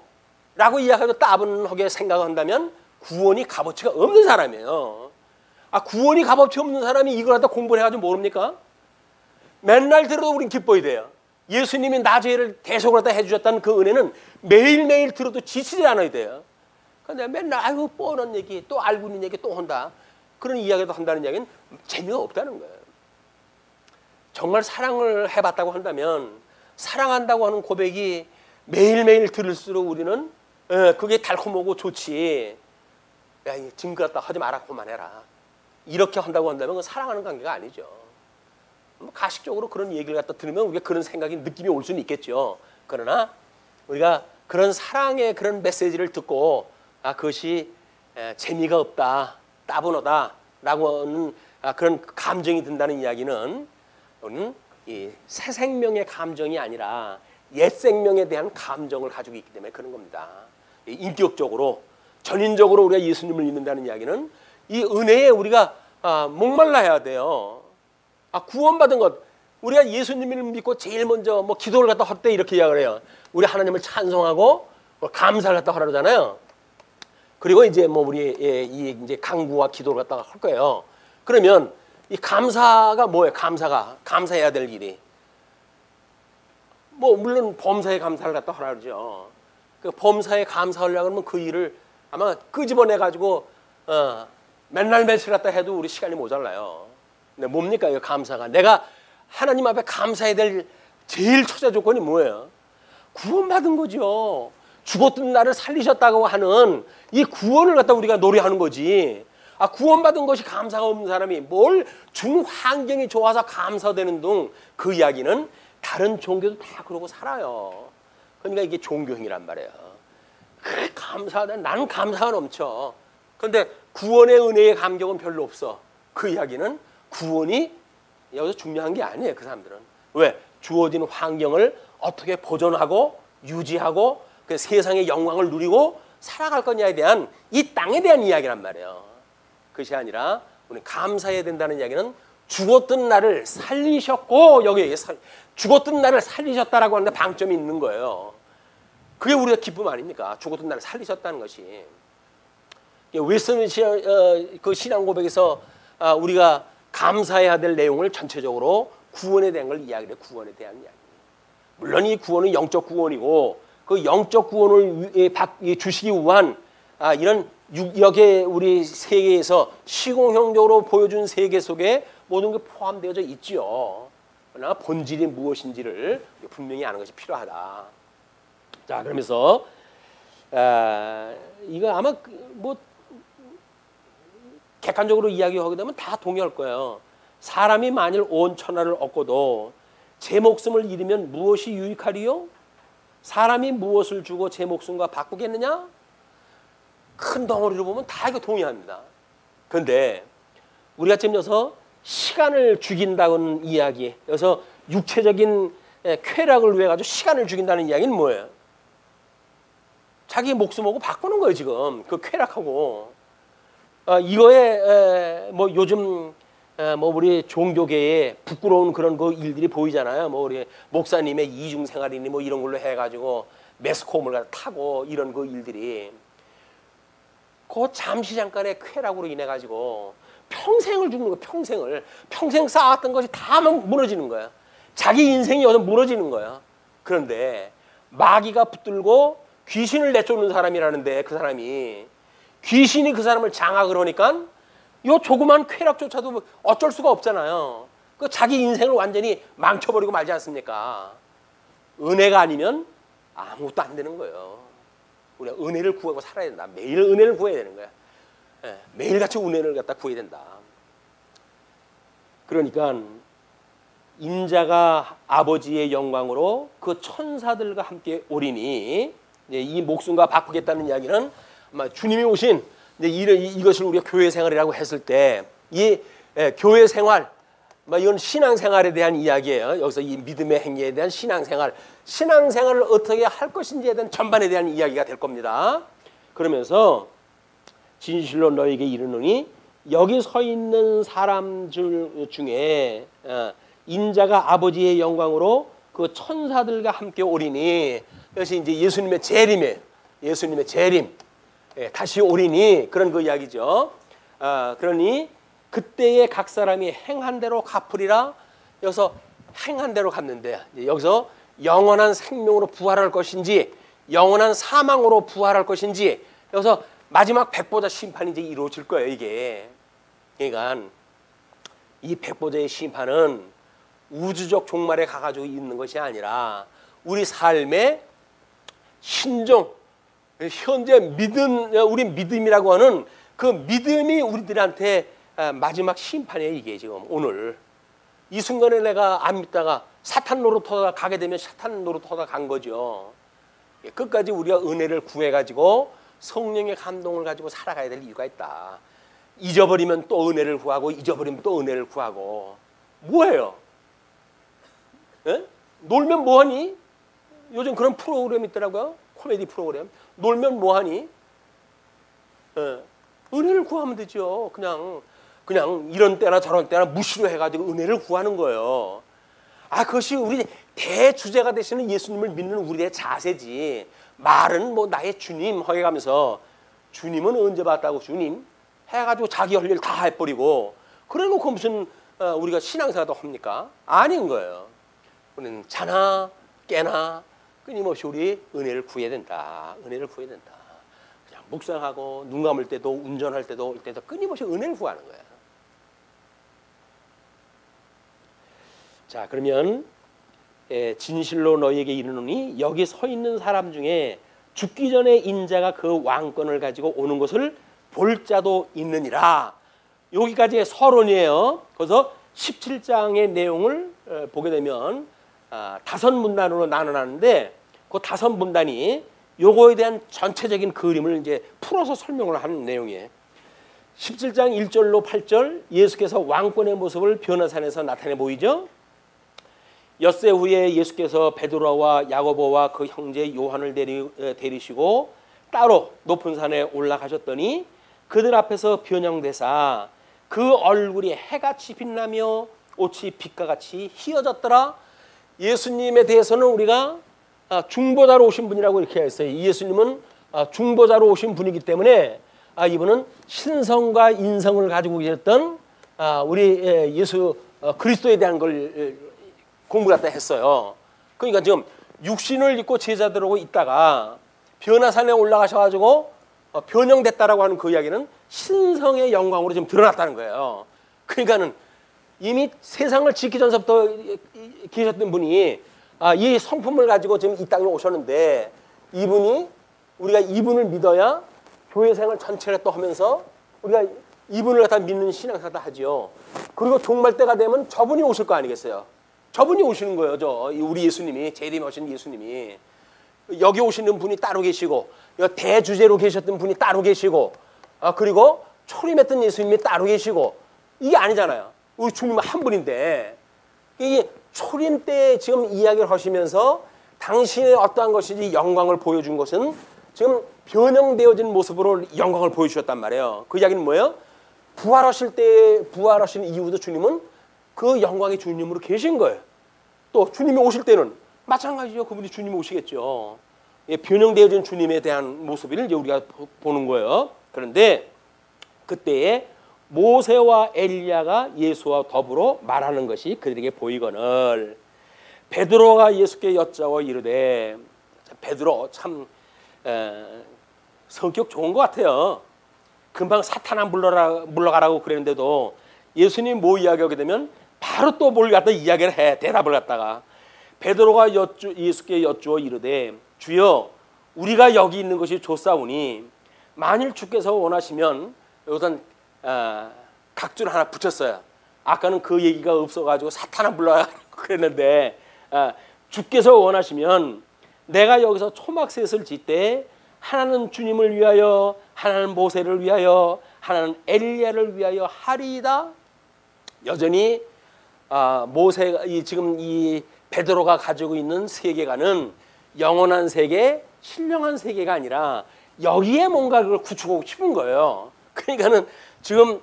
라고 이야기해도 따분하게 생각한다면 구원이 값어치가 없는 사람이에요. 구원이 값어치 없는 사람이 이걸 갖다 공부를 해가지고 모릅니까? 맨날 들어도 우린 기뻐야 돼요. 예수님이 나 죄를 대속을 갖다 해주셨다는 그 은혜는 매일매일 들어도 지치지 않아야 돼요. 근데 맨날 뻔한 얘기 또 알고 있는 얘기 또 한다. 그런 이야기도 한다는 이야기는 재미가 없다는 거예요. 정말 사랑을 해봤다고 한다면 사랑한다고 하는 고백이 매일매일 들을수록 우리는 그게 달콤하고 좋지. 야, 증거 갖다 하지 마라, 그만해라. 이렇게 한다고 한다면 그건 사랑하는 관계가 아니죠. 가식적으로 그런 얘기를 갖다 들으면 우리가 그런 생각이 느낌이 올 수는 있겠죠. 그러나 우리가 그런 사랑의 그런 메시지를 듣고 그것이 재미가 없다, 따분하다라고 하는 그런 감정이 든다는 이야기는 우리는 이 새 생명의 감정이 아니라 옛 생명에 대한 감정을 가지고 있기 때문에 그런 겁니다. 인격적으로 전인적으로 우리가 예수님을 믿는다는 이야기는 이 은혜에 우리가 목말라야 돼요. 구원받은 것 우리가 예수님을 믿고 제일 먼저 뭐 기도를 갖다 할 때 이렇게 이야기를 해요. 우리 하나님을 찬송하고 감사를 갖다 하라 그러잖아요. 그리고 이제 뭐 우리 이 이제 강구와 기도를 갖다가 할 거예요. 그러면 이 감사가 뭐예요? 감사해야 될 일이 뭐 물론 범사에 감사를 갖다 하라 그러죠. 그 범사에 감사하려고 하면 그 일을 아마 끄집어내 가지고 맨날 며칠 갖다 해도 우리 시간이 모자라요. 근데 뭡니까 이 감사가? 내가 하나님 앞에 감사해야 될 제일 초자 조건이 뭐예요? 구원받은 거죠. 죽었던 나를 살리셨다고 하는 이 구원을 갖다 우리가 노래하는 거지. 구원받은 것이 감사가 없는 사람이 뭘 중 환경이 좋아서 감사되는 등 그 이야기는 다른 종교도 다 그러고 살아요. 그러니까 이게 종교행위란 말이에요. 감사하다. 나는 감사가 넘쳐. 그런데 구원의 은혜의 감격은 별로 없어. 그 이야기는 구원이 여기서 중요한 게 아니에요. 그 사람들은. 왜? 주어진 환경을 어떻게 보존하고 유지하고 그 세상의 영광을 누리고 살아갈 거냐에 대한 이 땅에 대한 이야기란 말이에요. 그것이 아니라 우리 감사해야 된다는 이야기는 죽었던 나를 살리셨고, 여기 죽었던 나를 살리셨다라고 하는데 방점이 있는 거예요. 그게 우리가 기쁨 아닙니까? 죽었던 나를 살리셨다는 것이. 윌슨 그 신앙 고백에서 우리가 감사해야 될 내용을 전체적으로 구원에 대한 걸 이야기해요. 구원에 대한 이야기. 물론 이 구원은 영적 구원이고 그 영적 구원을 주시기 위한 이런 육역의 우리 세계에서 시공형적으로 보여준 세계 속에 모든 게 포함되어져 있지요. 그러나 본질이 무엇인지를 분명히 아는 것이 필요하다. 자, 그러면서 이거 아마 뭐 객관적으로 이야기하게 되면 다 동의할 거예요. 사람이 만일 온 천하를 얻고도 제 목숨을 잃으면 무엇이 유익하리요? 사람이 무엇을 주고 제 목숨과 바꾸겠느냐? 큰 덩어리로 보면 다 이거 동의합니다. 그런데 우리가 지금 여기서 시간을 죽인다는 이야기, 여기서 육체적인 쾌락을 위해 가지고 시간을 죽인다는 이야기는 뭐예요? 자기 목숨하고 바꾸는 거예요. 지금 그 쾌락하고 이거에 뭐 요즘 뭐 우리 종교계에 부끄러운 그런 그 일들이 보이잖아요. 뭐 우리 목사님의 이중 생활이니 뭐 이런 걸로 해가지고 매스컴을 타고 이런 그 일들이 그 잠시 잠깐의 쾌락으로 인해 가지고 평생을 죽는 거예요. 평생 쌓았던 것이 다 무너지는 거야. 자기 인생이 여기서 무너지는 거야. 그런데 마귀가 붙들고 귀신을 내쫓는 사람이라는데 그 사람이 귀신이 그 사람을 장악을 하니까 요 조그만 쾌락조차도 어쩔 수가 없잖아요. 그 자기 인생을 완전히 망쳐버리고 말지 않습니까? 은혜가 아니면 아무것도 안 되는 거예요. 우리가 은혜를 구하고 살아야 된다. 매일 은혜를 구해야 되는 거야. 매일같이 은혜를 갖다 구해야 된다. 그러니까 인자가 아버지의 영광으로 그 천사들과 함께 오리니, 이 목숨과 바꾸겠다는 이야기는 아마 주님이 오신 이것을 우리가 교회 생활이라고 했을 때 이 교회 생활, 이건 신앙생활에 대한 이야기예요. 여기서 이 믿음의 행위에 대한 신앙생활을 어떻게 할 것인지에 대한 전반에 대한 이야기가 될 겁니다. 그러면서 진실로 너에게 이르노니 여기 서 있는 사람 중에 인자가 아버지의 영광으로 그 천사들과 함께 오리니, 이것이 이제 예수님의 재림이에요. 예수님의 재림, 다시 오리니 그런 그 이야기죠. 그러니 그때에 각 사람이 행한 대로 갚으리라. 여기서 행한 대로 갚는데, 여기서 영원한 생명으로 부활할 것인지 영원한 사망으로 부활할 것인지, 여기서 마지막 백보자 심판이 이제 이루어질 거예요. 이게 그러니까 이 백보자의 심판은 우주적 종말에 가가지고 있는 것이 아니라 우리 삶의 신종, 현재 우리 믿음이라고 하는 그 믿음이 우리들한테 마지막 심판이에요. 이게 지금 오늘 이 순간에 내가 안 믿다가 사탄 노릇하다 가게 되면 사탄 노릇하다 간 거죠. 끝까지 우리가 은혜를 구해가지고 성령의 감동을 가지고 살아가야 될 이유가 있다. 잊어버리면 또 은혜를 구하고 잊어버리면 또 은혜를 구하고 뭐예요? 놀면 뭐하니? 요즘 그런 프로그램 있더라고요. 코미디 프로그램. 놀면 뭐하니? 은혜를 구하면 되죠. 그냥 이런 때나 저런 때나 무시로 해가지고 은혜를 구하는 거예요. 그것이 우리 대주제가 되시는 예수님을 믿는 우리의 자세지. 말은 뭐 나의 주님 허해가면서 주님은 언제 봤다고 주님 해가지고 자기 할 일 다 해버리고 그래놓고 무슨 우리가 신앙생활도 합니까? 아닌 거예요. 우리는 자나 깨나 끊임없이 우리 은혜를 구해야 된다. 은혜를 구해야 된다. 그냥 묵상하고 눈 감을 때도 운전할 때도 올 때도 끊임없이 은혜를 구하는 거예요. 자, 그러면 진실로 너희에게 이르노니 여기 서 있는 사람 중에 죽기 전에 인자가 그 왕권을 가지고 오는 것을 볼 자도 있느니라. 여기까지의 서론이에요. 그래서 17장의 내용을 보게 되면 5문단으로 나눠놨는데 그 5문단이 요거에 대한 전체적인 그림을 이제 풀어서 설명을 하는 내용이에요. 17장 1절로 8절 예수께서 왕권의 모습을 변화산에서 나타내 보이죠. 엿새 후에 예수께서 베드로와 야고보와 그 형제 요한을 데리시고 따로 높은 산에 올라가셨더니 그들 앞에서 변형되사 그 얼굴이 해같이 빛나며 옷이 빛과 같이 희어졌더라. 예수님에 대해서는 우리가 중보자로 오신 분이라고 이렇게 했어요. 예수님은 중보자로 오신 분이기 때문에 이분은 신성과 인성을 가지고 계셨던 우리 예수 그리스도에 대한 걸 공부 갖다 했어요. 그러니까 지금 육신을 입고 제자들하고 있다가 변화산에 올라가셔가지고 변형됐다라고 하는 그 이야기는 신성의 영광으로 지금 드러났다는 거예요. 그러니까는 이미 세상을 짓기 전서부터 계셨던 분이 이 성품을 가지고 지금 이 땅에 오셨는데 우리가 이분을 믿어야 교회 생활 전체를 또 하면서 우리가 이분을 갖다 믿는 신앙사다 하지요. 그리고 종말 때가 되면 저분이 오실 거 아니겠어요? 저분이 오시는 거예요. 우리 예수님이, 재림에 오신 예수님이. 여기 오시는 분이 따로 계시고 대주제로 계셨던 분이 따로 계시고 그리고 초림했던 예수님이 따로 계시고 이게 아니잖아요. 우리 주님은 한 분인데 이게 초림 때 지금 이야기를 하시면서 당신의 어떠한 것인지 영광을 보여준 것은 지금 변형되어진 모습으로 영광을 보여주셨단 말이에요. 그 이야기는 뭐예요? 부활하신 이후도 주님은 그 영광의 주님으로 계신 거예요. 또 주님이 오실 때는 마찬가지죠. 그분이 주님이 오시겠죠. 변형되어진 주님에 대한 모습을 이제 우리가 보는 거예요. 그런데 그때에 모세와 엘리야가 예수와 더불어 말하는 것이 그들에게 보이거늘 베드로가 예수께 여짜고 이르되, 베드로 참 성격 좋은 것 같아요. 금방 사탄아 물러가라고 그랬는데도 예수님 뭐 이야기하게 되면 바로 또 뭘 갖다 이야기를 해. 대답을 갖다가 베드로가 예수께 여쭈어 이르되, 주여 우리가 여기 있는 것이 좋사오니 만일 주께서 원하시면, 여기선 각주를 하나 붙였어요. 아까는 그 얘기가 없어가지고 사탄아 물러가라고 그랬는데 주께서 원하시면 내가 여기서 초막셋을 짓되 하나는 주님을 위하여, 하나는 모세를 위하여, 하나는 엘리야를 위하여 하리이다. 여전히 모세가 지금 이 베드로가 가지고 있는 세계관은 영원한 세계, 신령한 세계가 아니라 여기에 뭔가 그걸 구축하고 싶은 거예요. 그러니까는 지금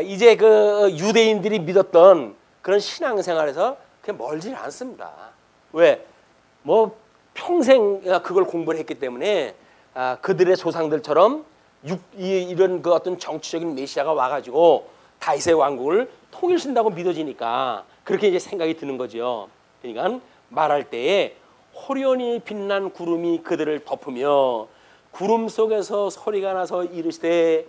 이제 그 유대인들이 믿었던 그런 신앙생활에서 그냥 멀지 않습니다. 왜? 뭐 평생 그걸 공부를 했기 때문에 그들의 조상들처럼 이런 그 어떤 정치적인 메시아가 와가지고 다윗의 왕국을 통일신다고 믿어지니까 그렇게 이제 생각이 드는 거죠. 그러니까 말할 때에 호련히 빛난 구름이 그들을 덮으며 구름 속에서 소리가 나서 이르시되,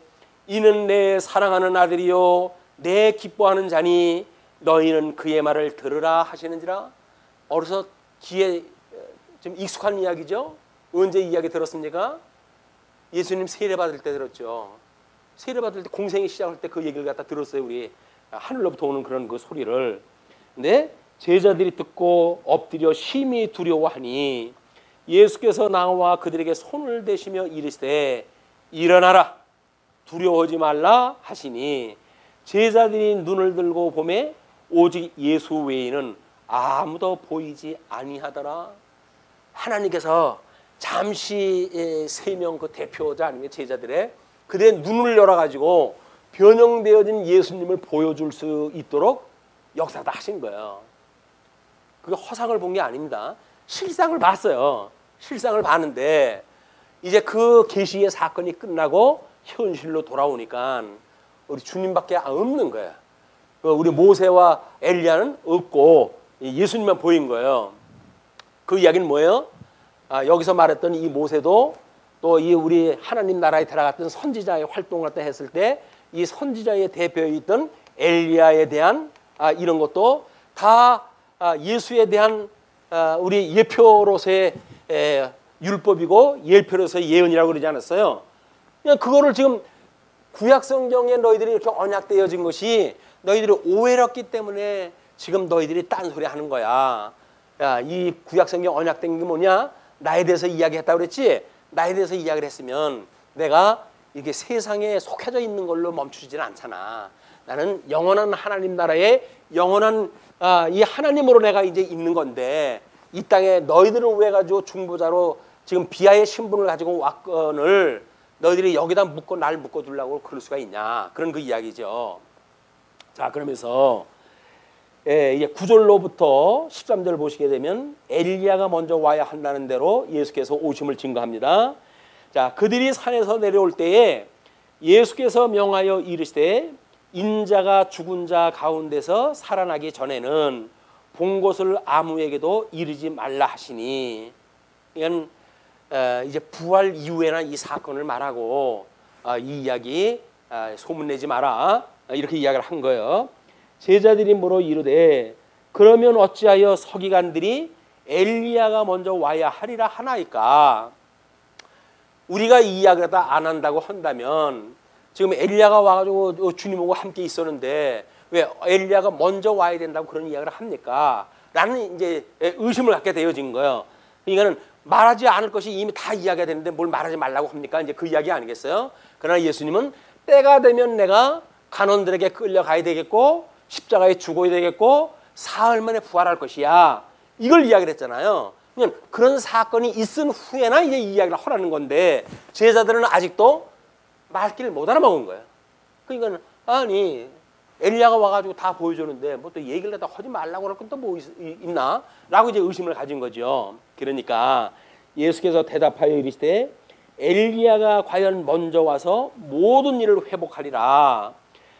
이는 내 사랑하는 아들이요 내 기뻐하는 자니 너희는 그의 말을 들으라 하시는지라. 어려서 귀에 좀 익숙한 이야기죠. 언제 이야기 들었습니까? 예수님 세례받을 때 들었죠. 세례받을 때, 공생이 시작할 때 그 얘기를 갖다 들었어요. 우리 하늘로부터 오는 그런 그 소리를. 근데 제자들이 듣고 엎드려 심히 두려워하니 예수께서 나와 그들에게 손을 대시며 이르시되, 일어나라 두려워하지 말라 하시니 제자들이 눈을 들고 보매 오직 예수 외에는 아무도 보이지 아니하더라. 하나님께서 잠시 3명 그 대표자 아니면 제자들의 그들의 눈을 열어가지고 변형되어진 예수님을 보여줄 수 있도록 역사다 하신 거예요. 그게 허상을 본 게 아닙니다. 실상을 봤어요. 실상을 봤는데 이제 그 계시의 사건이 끝나고 현실로 돌아오니까 우리 주님밖에 없는 거예요. 우리 모세와 엘리야는 없고 예수님만 보인 거예요. 그 이야기는 뭐예요? 여기서 말했던 이 모세도 또 이 우리 하나님 나라에 들어갔던 선지자의 활동을 때 했을 때 이 선지자의 대표에 있던 엘리야에 대한 이런 것도 다 예수에 대한 우리 예표로서의 율법이고 예표로서의 예언이라고 그러지 않았어요? 그냥 그거를 지금 구약 성경에 너희들이 이렇게 언약되어진 것이 너희들이 오해했기 때문에 지금 너희들이 딴소리 하는 거야. 야, 이 구약 성경 언약된 게 뭐냐? 나에 대해서 이야기했다고 그랬지? 나에 대해서 이야기를 했으면 내가 이게 세상에 속해져 있는 걸로 멈추지는 않잖아. 나는 영원한 하나님 나라에 영원한 이 하나님으로 내가 이제 있는 건데 이 땅에 너희들을 위해 가지고 중보자로 지금 비하의 신분을 가지고 왔건을 너희들이 여기다 묶고 날 묶어두려고 그럴 수가 있냐. 그런 그 이야기죠. 자, 그러면서 이제 9절로부터 13절 보시게 되면 엘리야가 먼저 와야 한다는 대로 예수께서 오심을 증거합니다. 자, 그들이 산에서 내려올 때에 예수께서 명하여 이르시되 인자가 죽은 자 가운데서 살아나기 전에는 본 것을 아무에게도 이르지 말라 하시니, 이건 이제 부활 이후에나 이 사건을 말하고 이 이야기 소문내지 마라 이렇게 이야기를 한 거예요. 제자들이 물어 이르되 그러면 어찌하여 서기관들이 엘리야가 먼저 와야 하리라 하나이까. 우리가 이 이야기를 다 안 한다고 한다면 지금 엘리야가 와가지고 주님하고 함께 있었는데 왜 엘리야가 먼저 와야 된다고 그런 이야기를 합니까? 라는 이제 의심을 갖게 되어진 거예요. 그러니까는 말하지 않을 것이 이미 다 이야기가 되는데 뭘 말하지 말라고 합니까? 이제 그 이야기 아니겠어요? 그러나 예수님은 때가 되면 내가 간원들에게 끌려가야 되겠고 십자가에 죽어야 되겠고 사흘 만에 부활할 것이야. 이걸 이야기를 했잖아요. 그런 사건이 있은 후에나 이제 이 이야기를 하라는 건데 제자들은 아직도 말귀를 못 알아먹은 거예요. 그러니까 아니 엘리야가 와가지고 다 보여주는데 뭐 또 얘기를 갖다 하지 말라고 그럴 건 또 뭐 있나? 라고 이제 의심을 가진 거죠. 그러니까 예수께서 대답하여 이르시되 엘리야가 과연 먼저 와서 모든 일을 회복하리라.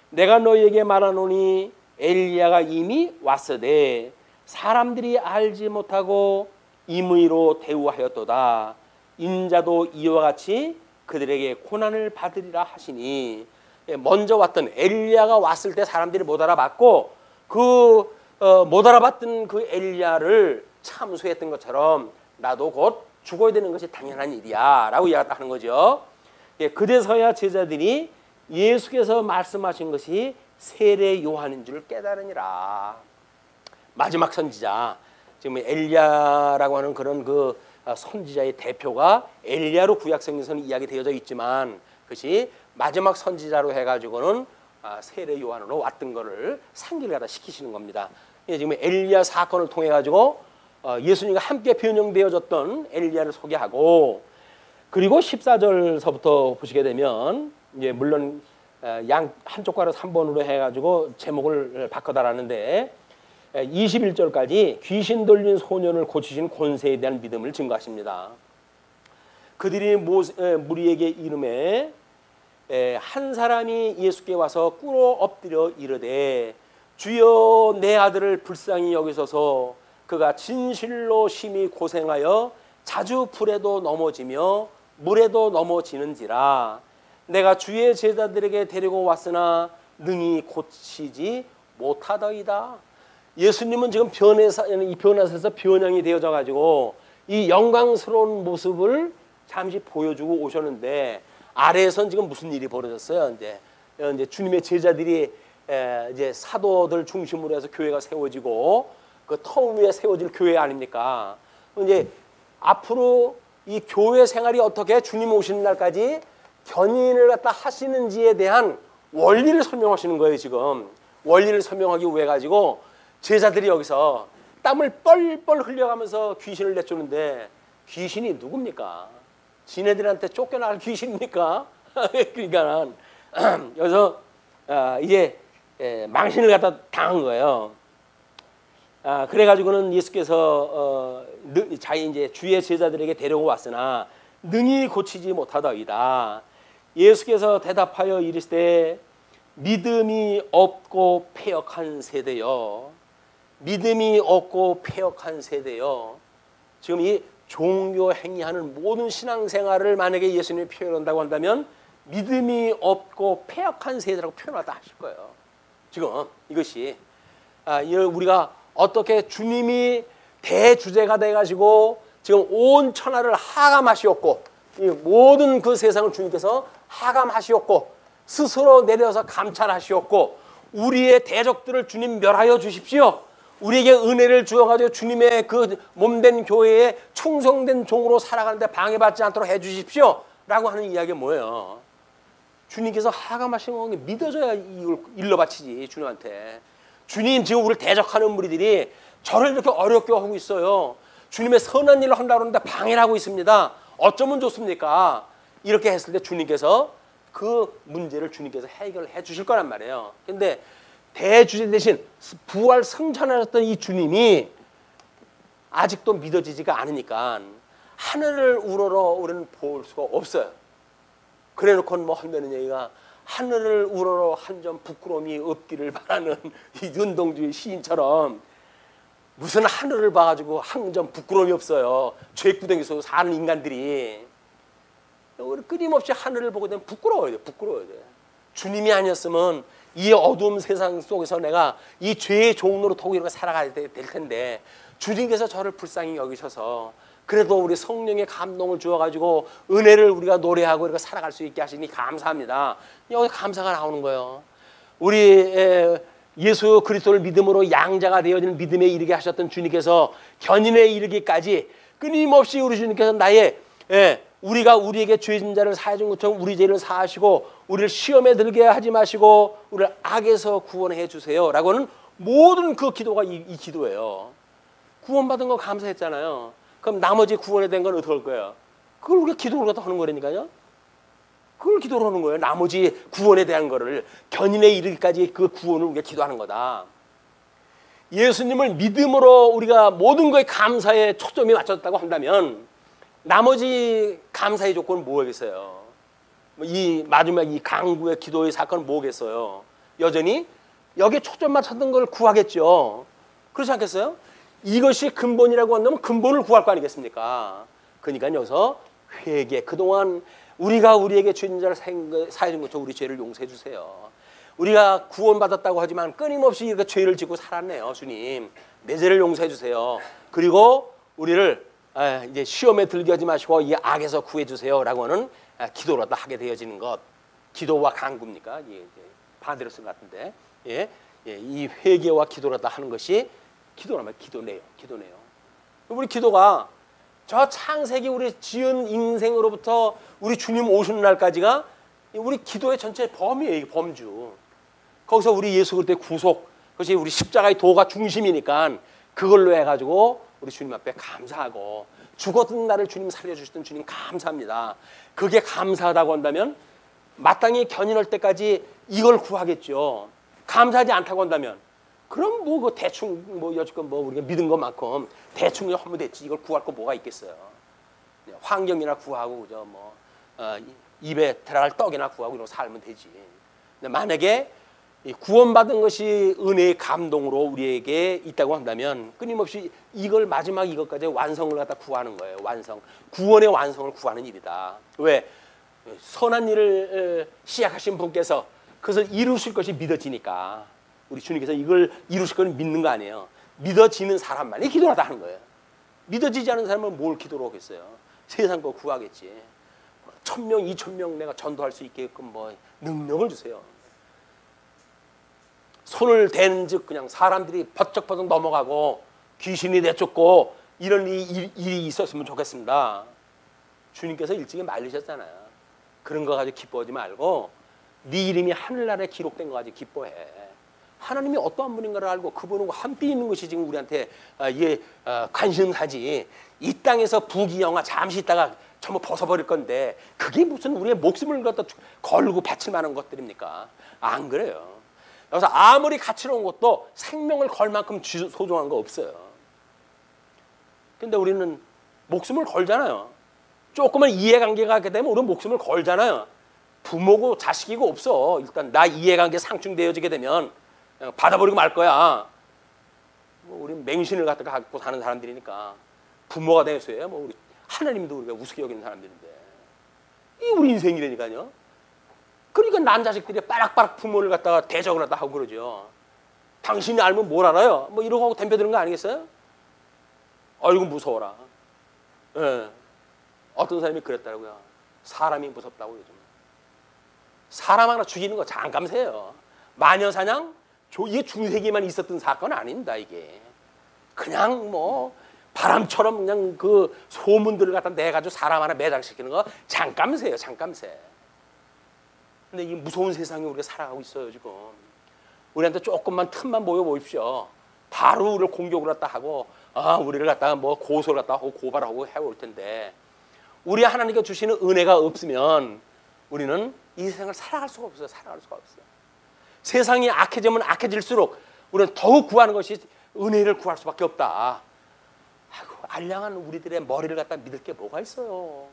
내가 너희에게 말하노니 엘리야가 이미 왔으되 사람들이 알지 못하고 임의로 대우하였도다. 인자도 이와 같이 그들에게 고난을 받으리라 하시니, 먼저 왔던 엘리야가 왔을 때 사람들이 못 알아봤고 못 알아봤던 그 엘리야를 참수했던 것처럼 나도 곧 죽어야 되는 것이 당연한 일이야 라고 이야기하는 거죠. 그래서야 제자들이 예수께서 말씀하신 것이 세례 요한인 줄 깨달으니라. 마지막 선지자, 지금 엘리야라고 하는 그런 그 선지자의 대표가 엘리야로 구약성경에서는 이야기되어져 있지만 그것이 마지막 선지자로 해가지고는 세례 요한으로 왔던 거를 상기를 갖다 시키시는 겁니다. 지금 엘리야 사건을 통해 가지고 예수님과 함께 변형되어졌던 엘리야를 소개하고, 그리고 14절서부터 보시게 되면 이제 물론 양 한쪽 가로 3번으로 해가지고 제목을 바꿔달라는데 21절까지 귀신 들린 소년을 고치신 권세에 대한 믿음을 증거하십니다. 그들이 무리에게 이름에 한 사람이 예수께 와서 꿇어 엎드려 이르되 주여 내 아들을 불쌍히 여기소서 그가 진실로 심히 고생하여 자주 불에도 넘어지며 물에도 넘어지는지라. 내가 주의 제자들에게 데리고 왔으나 능히 고치지 못하더이다. 예수님은 지금 이 변화에서 변형이 되어져 가지고 이 영광스러운 모습을 잠시 보여주고 오셨는데 아래에선 지금 무슨 일이 벌어졌어요? 이제 주님의 제자들이 이제 사도들 중심으로 해서 교회가 세워지고 그 터 위에 세워질 교회 아닙니까? 이제 앞으로 이 교회 생활이 어떻게 주님 오시는 날까지 견인을 갖다 하시는지에 대한 원리를 설명하시는 거예요. 지금 원리를 설명하기 위해 가지고 제자들이 여기서 땀을 뻘뻘 흘려가면서 귀신을 내쫓는데 귀신이 누굽니까? 지네들한테 쫓겨날 귀신입니까? 그러니까 여기서 이제 망신을 갖다 당한 거예요. 그래가지고는 예수께서 이제 주의 제자들에게 데려고 왔으나 능히 고치지 못하더이다. 예수께서 대답하여 이르시되 믿음이 없고 패역한 세대여. 믿음이 없고 패역한 세대여. 지금 이 종교 행위하는 모든 신앙생활을 만약에 예수님이 표현한다고 한다면 믿음이 없고 패역한 세대라고 표현하다 하실 거예요. 지금 이것이 우리가 어떻게 주님이 대주제가 돼가지고 지금 온 천하를 하감하시었고 이 모든 그 세상을 주님께서 하감하시었고 스스로 내려서 감찰하시었고 우리의 대적들을 주님 멸하여 주십시오. 우리에게 은혜를 주어가지고 주님의 그 몸된 교회에 충성된 종으로 살아가는데 방해받지 않도록 해주십시오 라고 하는 이야기가 뭐예요? 주님께서 하감하신 거 믿어져야 이걸 일러 바치지. 주님한테 주님 지금 우리를 대적하는 무리들이 저를 이렇게 어렵게 하고 있어요. 주님의 선한 일을 한다고 하는데 방해를 하고 있습니다. 어쩌면 좋습니까? 이렇게 했을 때 주님께서 그 문제를 주님께서 해결해 주실 거란 말이에요. 근데 대주제 대신 부활 승천하셨던 이 주님이 아직도 믿어지지가 않으니까 하늘을 우러러 우리는 볼 수가 없어요. 그래놓고 뭐 한다는 얘기가 하늘을 우러러 한 점 부끄러움이 없기를 바라는 이 윤동주의 시인처럼 무슨 하늘을 봐가지고 한 점 부끄러움이 없어요. 죄구덩이에서 사는 인간들이 끊임없이 하늘을 보게 되면 부끄러워야 돼. 부끄러워야 돼. 주님이 아니었으면 이 어두운 세상 속에서 내가 이 죄의 종로로 타고 이렇게 살아가야 될 텐데 주님께서 저를 불쌍히 여기셔서 그래도 우리 성령의 감동을 주어가지고 은혜를 우리가 노래하고 이렇게 살아갈 수 있게 하시니 감사합니다. 여기 감사가 나오는 거예요. 우리 예수 그리스도를 믿음으로 양자가 되어지는 믿음에 이르게 하셨던 주님께서 견인에 이르기까지 끊임없이 우리 주님께서 나의 우리가 우리에게 죄진 자를 사해 준 것처럼 우리 죄를 사하시고 우리를 시험에 들게 하지 마시고 우리를 악에서 구원해 주세요 라고는 모든 그 기도가 이 기도예요. 구원받은 거 감사했잖아요. 그럼 나머지 구원에 된 건 어떻게 할 거예요? 그걸 우리가 기도를 갖다 하는 거라니까요. 그걸 기도를 하는 거예요. 나머지 구원에 대한 거를 견인에 이르기까지 그 구원을 우리가 기도하는 거다. 예수님을 믿음으로 우리가 모든 거에 감사에 초점이 맞춰졌다고 한다면 나머지 감사의 조건은 뭐겠어요? 이 마지막 이 강구의 기도의 사건은 뭐겠어요? 여전히 여기에 초점 맞췄던 걸 구하겠죠. 그렇지 않겠어요? 이것이 근본이라고 한다면 근본을 구할 거 아니겠습니까? 그러니까 여기서 회개, 그동안 우리가 우리에게 죄진 자를 사해 준 것처럼 우리 죄를 용서해 주세요. 우리가 구원받았다고 하지만 끊임없이 이렇게 죄를 짓고 살았네요. 주님, 내 죄를 용서해 주세요. 그리고 우리를 이제 시험에 들게 하지 마시고 이 악에서 구해 주세요라고 하는 기도를 하게 되어지는 것. 기도와 간구입니까? 반대로 쓴 것 같은데. 이 회개와 기도를 하는 것이 기도라면 기도네요. 우리 기도가 저 창세기 우리 지은 인생으로부터 우리 주님 오시는 날까지가 우리 기도의 전체 범위예요. 범주. 거기서 우리 예수 그리스도의 구속, 그것이 우리 십자가의 도가 중심이니까 그걸로 해가지고 우리 주님 앞에 감사하고 죽었던 나를 주님 살려주셨던 주님 감사합니다. 그게 감사하다고 한다면 마땅히 견인할 때까지 이걸 구하겠죠. 감사하지 않다고 한다면 그럼 뭐 그 대충 뭐 여지껏 뭐 우리가 믿은 것만큼 대충 하면 됐지. 이걸 구할 거 뭐가 있겠어요. 환경이나 구하고 그저 뭐 입에 들어갈 떡이나 구하고 이런 거 살면 되지. 근데 만약에 구원받은 것이 은혜의 감동으로 우리에게 있다고 한다면 끊임없이 이걸 마지막 이것까지 완성을 갖다 구하는 거예요. 완성. 구원의 완성을 구하는 일이다. 왜? 선한 일을 시작하신 분께서 그것을 이루실 것이 믿어지니까 우리 주님께서 이걸 이루실 걸 믿는 거 아니에요. 믿어지는 사람만이 기도하다 하는 거예요. 믿어지지 않은 사람은 뭘 기도로 하겠어요. 세상 거 구하겠지. 1000명, 2000명 내가 전도할 수 있게끔 뭐 능력을 주세요. 손을 대는 즉 그냥 사람들이 버쩍버쩍 넘어가고 귀신이 내쫓고 이런 일이 있었으면 좋겠습니다. 주님께서 일찍이 말리셨잖아요. 그런 거 가지고 기뻐하지 말고 네 이름이 하늘나라에 기록된 거 가지고 기뻐해. 하나님이 어떠한 분인가를 알고 그분과 함께 있는 것이 지금 우리한테 관심사지. 이 땅에서 부귀영화 잠시 있다가 전부 벗어버릴 건데 그게 무슨 우리의 목숨을 갖다 걸고 바칠 만한 것들입니까? 안 그래요. 그래서 아무리 가치로운 것도 생명을 걸 만큼 소중한 거 없어요. 근데 우리는 목숨을 걸잖아요. 조금만 이해관계가 하게 되면 우리는 목숨을 걸잖아요. 부모고 자식이고 없어. 일단 나 이해관계 상충되어지게 되면 그냥 받아버리고 말 거야. 뭐 우리 맹신을 갖고 사는 사람들이니까 부모가 되어서요. 뭐 우리 하나님도 우리가 우습게 여기는 사람들인데 이 우리 인생이라니까요. 그러니까 난 자식들이 빠락빠락 부모를 갖다가 대적을 하다 하고 그러죠. 당신이 알면 뭘 알아요? 뭐 이러고 하고 덤벼드는 거 아니겠어요? 아이고 무서워라. 예. 어떤 사람이 그랬더라고요. 사람이 무섭다고 요즘. 사람 하나 죽이는 거 잠깐세요. 마녀사냥? 이게 중세기만 있었던 사건 아닙니다. 이게 그냥 뭐 바람처럼 그냥 그 소문들을 갖다 내가지고 사람 하나 매장시키는 거 잠깐세요. 잠깐새. 근데 이 무서운 세상에 우리가 살아가고 있어요 지금. 우리한테 조금만 틈만 보여 보십시오. 바로 우리를 공격을 갖다 하고 우리를 갖다가 뭐 고소를 갖다 하고 고발하고 해올 텐데 우리 하나님께 주시는 은혜가 없으면 우리는 이 세상을 살아갈 수가 없어요. 살아갈 수가 없어요. 세상이 악해지면 악해질수록 우리는 더욱 구하는 것이 은혜를 구할 수밖에 없다. 아이고, 알량한 우리들의 머리를 갖다 믿을 게 뭐가 있어요.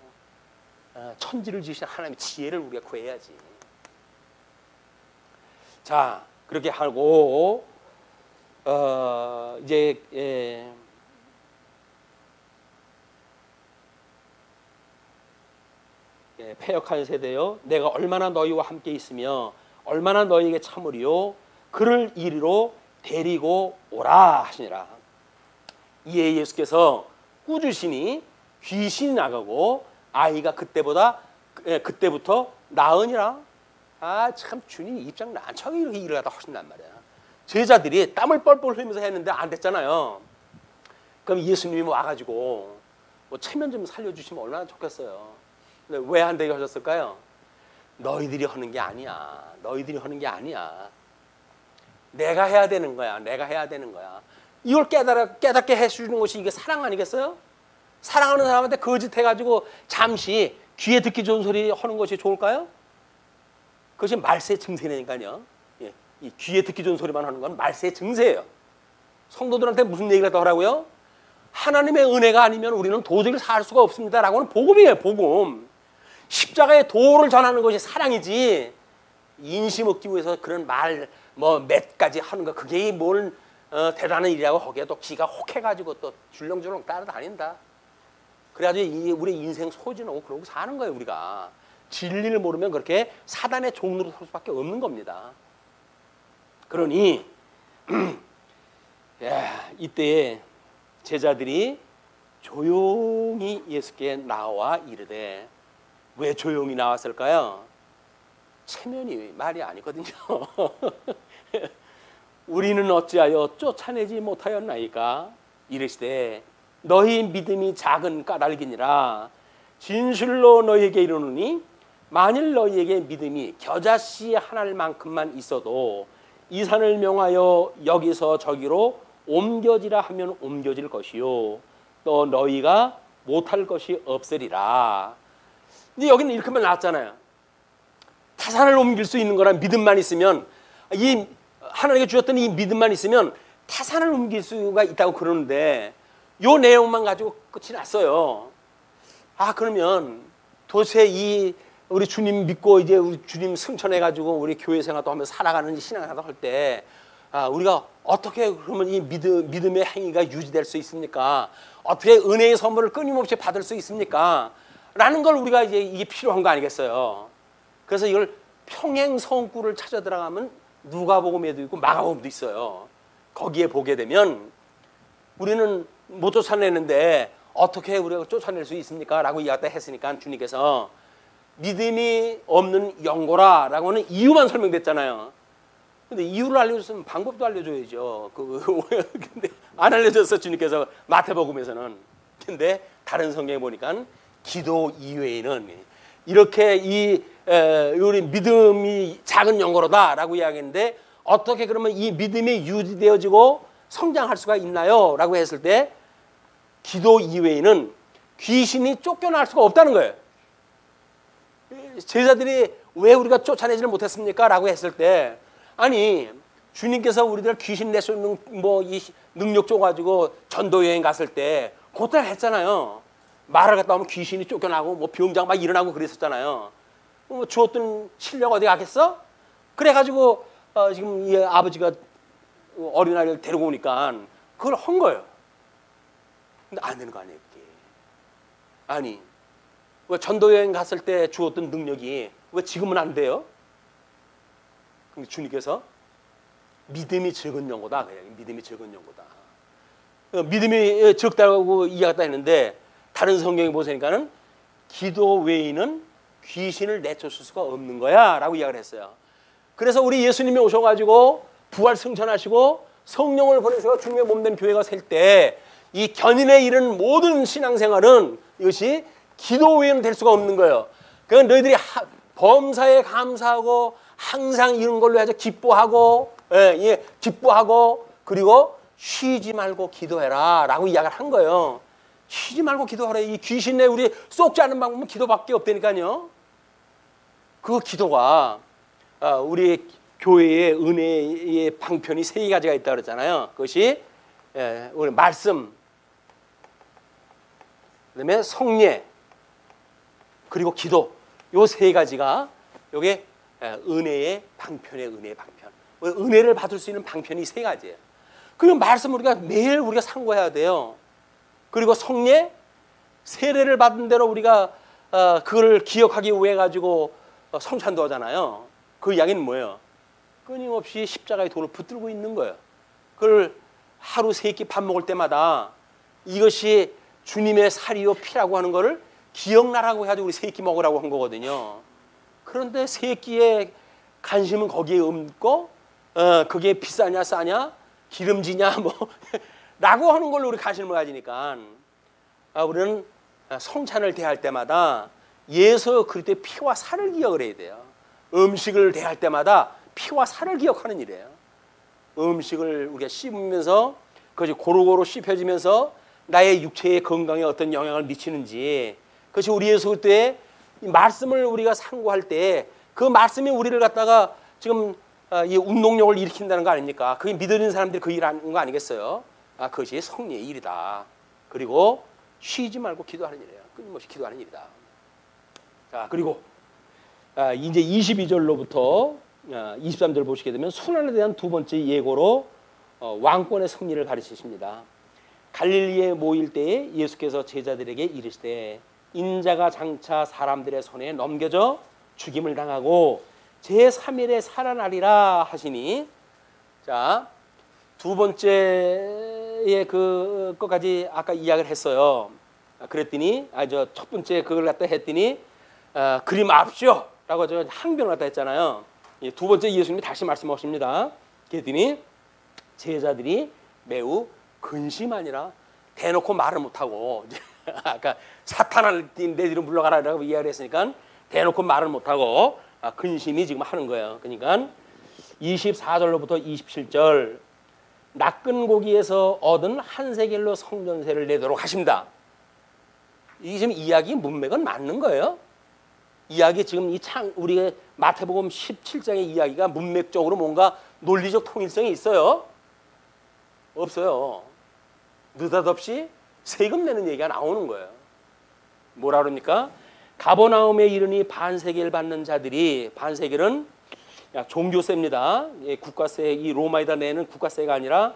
천지를 지으신 하나님의 지혜를 우리가 구해야지. 자, 그렇게 하고 이제 패역한 세대여, 내가 얼마나 너희와 함께 있으며 얼마나 너희에게 참으리요, 그를 이리로 데리고 오라 하시니라. 이에 예수께서 꾸짖으시니 귀신이 나가고 아이가 그때부터 나으니라. 참 주님 입장 난처하게 이렇게 일을 하다 하신단 말이야. 제자들이 땀을 뻘뻘 흘리면서 했는데 안 됐잖아요. 그럼 예수님이 와가지고 뭐 체면 좀 살려주시면 얼마나 좋겠어요. 근데 왜 안 되게 하셨을까요? 너희들이 하는 게 아니야. 너희들이 하는 게 아니야. 내가 해야 되는 거야. 내가 해야 되는 거야. 이걸 깨닫게 해주는 것이 이게 사랑 아니겠어요? 사랑하는 사람한테 거짓해가지고 잠시 귀에 듣기 좋은 소리 하는 것이 좋을까요? 그것이 말세의 증세니까요. 이 귀에 듣기 좋은 소리만 하는 건 말세의 증세예요. 성도들한테 무슨 얘기를 더 하라고요? 하나님의 은혜가 아니면 우리는 도저히 살 수가 없습니다라고는 복음이에요. 복음. 십자가의 도를 전하는 것이 사랑이지, 인심 얻기 위해서 그런 말 몇 가지 하는 거 그게 뭘 대단한 일이라고 하기에 또 기가 혹해가지고 또 줄렁줄렁 따라다닌다. 그래가지고 우리 인생 소진하고 그러고 사는 거예요. 우리가 진리를 모르면 그렇게 사단의 종로로 설 수밖에 없는 겁니다. 그러니 이때에 제자들이 조용히 예수께 나와 이르되, 왜 조용히 나왔을까요? 체면이 말이 아니거든요. 우리는 어찌하여 쫓아내지 못하였나이까? 이르시되 너희 믿음이 작은 까닭이니라. 진실로 너희에게 이르노니 만일 너희에게 믿음이 겨자씨 하나만큼만 있어도 이 산을 명하여 여기서 저기로 옮겨지라 하면 옮겨질 것이요, 또 너희가 못할 것이 없으리라. 근데 여기는 이렇게만 나왔잖아요. 타산을 옮길 수 있는 거란 믿음만 있으면, 이 하나님께 주셨던 이 믿음만 있으면 타산을 옮길 수가 있다고 그러는데 요 내용만 가지고 끝이 났어요. 그러면 도대체 이 우리 주님 믿고 이제 우리 주님 승천해가지고 우리 교회 생활도 하면서 살아가는 신앙생활도 할 때 우리가 어떻게 그러면 이 믿음의 행위가 유지될 수 있습니까? 어떻게 은혜의 선물을 끊임없이 받을 수 있습니까? 라는 걸 우리가 이제 이게 필요한 거 아니겠어요? 그래서 이걸 평행선구를 찾아 들어가면 누가복음에도 있고 마가복음도 있어요. 거기에 보게 되면 우리는 못 쫓아내는데 어떻게 우리가 쫓아낼 수 있습니까? 라고 이야기했다 했으니까 주님께서 믿음이 없는 영고라 라고 하는 이유만 설명됐잖아요. 근데 이유를 알려줬으면 방법도 알려줘야죠. 근데 안 알려줬어, 주님께서 마태복음에서는. 근데 다른 성경에 보니까 기도 이외에는 이렇게 우리 믿음이 작은 영고로다 라고 이야기했는데, 어떻게 그러면 이 믿음이 유지되어지고 성장할 수가 있나요? 라고 했을 때 기도 이외에는 귀신이 쫓겨날 수가 없다는 거예요. 제자들이 왜 우리가 쫓아내지를 못했습니까? 라고 했을 때, 아니 주님께서 우리들 귀신 낼 수 있는 이 능력 줘가지고 전도 여행 갔을 때 그때 했잖아요. 말을 갖다 하면 귀신이 쫓겨나고 병장 막 일어나고 그랬었잖아요. 주었던 실력 어디 가겠어? 그래가지고 지금 이 아버지가 어린아이를 데리고 오니까 그걸 한 거예요. 근데 안 되는 거 아니에요, 그게. 아니 왜 전도 여행 갔을 때 주었던 능력이 왜 지금은 안 돼요? 근데 주님께서 믿음이 적은 영고다. 믿음이 적은 영고다. 믿음이 적다고 이야기했다 했는데 다른 성경에 보시니까는 기도 외에는 귀신을 내쫓을 수가 없는 거야 라고 이야기를 했어요. 그래서 우리 예수님이 오셔가지고 부활 승천하시고 성령을 보내셔서 주님의 몸된 교회가 셀 때 이 견인에 이른 모든 신앙생활은 이것이 기도 외에는 될 수가 없는 거예요. 그러니까 너희들이 범사에 감사하고 항상 이런 걸로 해서 기뻐하고, 기뻐하고, 그리고 쉬지 말고 기도해라 라고 이야기를 한 거예요. 쉬지 말고 기도하라. 이 귀신에 우리 쏙지 않은 방법은 기도밖에 없다니까요. 그 기도가 우리 교회의 은혜의 방편이 세 가지가 있다고 그랬잖아요. 그것이 우리 말씀, 그다음에 성례, 그리고 기도. 요 세 가지가 요게 은혜의 방편의 은혜의 방편. 은혜를 받을 수 있는 방편이 세 가지예요. 그리고 말씀 우리가 매일 우리가 상고해야 돼요. 그리고 성례, 세례를 받은 대로 우리가 그걸 기억하기 위해 가지고 성찬도 하잖아요. 그 이야기는 뭐예요? 끊임없이 십자가의 돌을 붙들고 있는 거예요. 그걸 하루 세 끼 밥 먹을 때마다 이것이 주님의 살이요 피라고 하는 거를 기억나라고 해가지고 우리 세 끼 먹으라고 한 거거든요. 그런데 세 끼의 관심은 거기에 없고 그게 비싸냐 싸냐 기름지냐 뭐 라고 하는 걸로 우리 관심을 가지니까 우리는 성찬을 대할 때마다 예수 그리스도의 피와 살을 기억을 해야 돼요. 음식을 대할 때마다 피와 살을 기억하는 일이에요. 음식을 우리가 씹으면서 그것이 고루고루 씹혀지면서 나의 육체의 건강에 어떤 영향을 미치는지, 그것이 우리 예수 그리스도의 말씀을 우리가 상고할 때 그 말씀이 우리를 갖다가 지금 이 운동력을 일으킨다는 거 아닙니까? 그게 믿는 사람들이 그 일을 하는 거 아니겠어요? 그것이 성령의 일이다. 그리고 쉬지 말고 기도하는 일이에요. 끊임없이 기도하는 일이다. 자, 그리고 이제 22절로부터 23절 보시게 되면 순환에 대한 두 번째 예고로 왕권의 승리를 가르치십니다. 갈릴리에 모일 때에 예수께서 제자들에게 이르시되 인자가 장차 사람들의 손에 넘겨져 죽임을 당하고 제3일에 살아나리라 하시니, 자, 두 번째의 그것까지 아까 이야기를 했어요. 그랬더니 첫 번째 그걸 갖다 했더니 그림 앞시오 라고 저 항변을 갖다 했잖아요. 두 번째 예수님이 다시 말씀하십니다. 그랬더니 제자들이 매우 근심하니라. 대놓고 말을 못하고 아까 사탄을 내 뒤로 물러가라라고 이야기를 했으니까 대놓고 말을 못하고 근심이 지금 하는 거예요. 그러니까 24절로부터 27절 낚은 고기에서 얻은 한 세겔로 성전세를 내도록 하십니다. 이게 지금 이야기 문맥은 맞는 거예요. 이야기 지금 우리가 마태복음 17장의 이야기가 문맥적으로 뭔가 논리적 통일성이 있어요? 없어요. 느닷없이 세금 내는 얘기가 나오는 거예요. 뭐라 그럽니까? 가버나움에 이르니 반세겔 받는 자들이, 반세겔은 종교세입니다. 국가세, 이 로마에다 내는 국가세가 아니라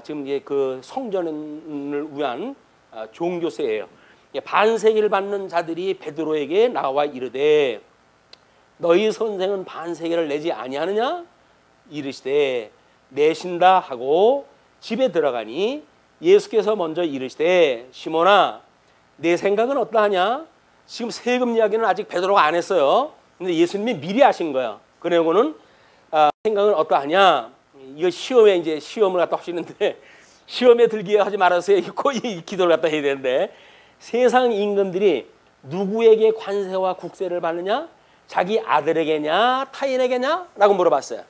지금 그 성전을 위한 종교세예요. 반세겔 받는 자들이 베드로에게 나와 이르되 너희 선생은 반세겔을 내지 아니하느냐? 이르시되 내신다 하고 집에 들어가니 예수께서 먼저 이르시되 시몬아 내 생각은 어떠하냐? 지금 세금 이야기는 아직 베드로가 안 했어요. 근데 예수님이 미리 하신 거야. 그러고는 생각은 어떠하냐? 이거 시험에 이제 시험을 갖다 하시는데 시험에 들게 하지 말아서 이 기도를 갖다 해야 되는데, 세상 임금들이 누구에게 관세와 국세를 받느냐? 자기 아들에게냐 타인에게냐? 라고 물어봤어요.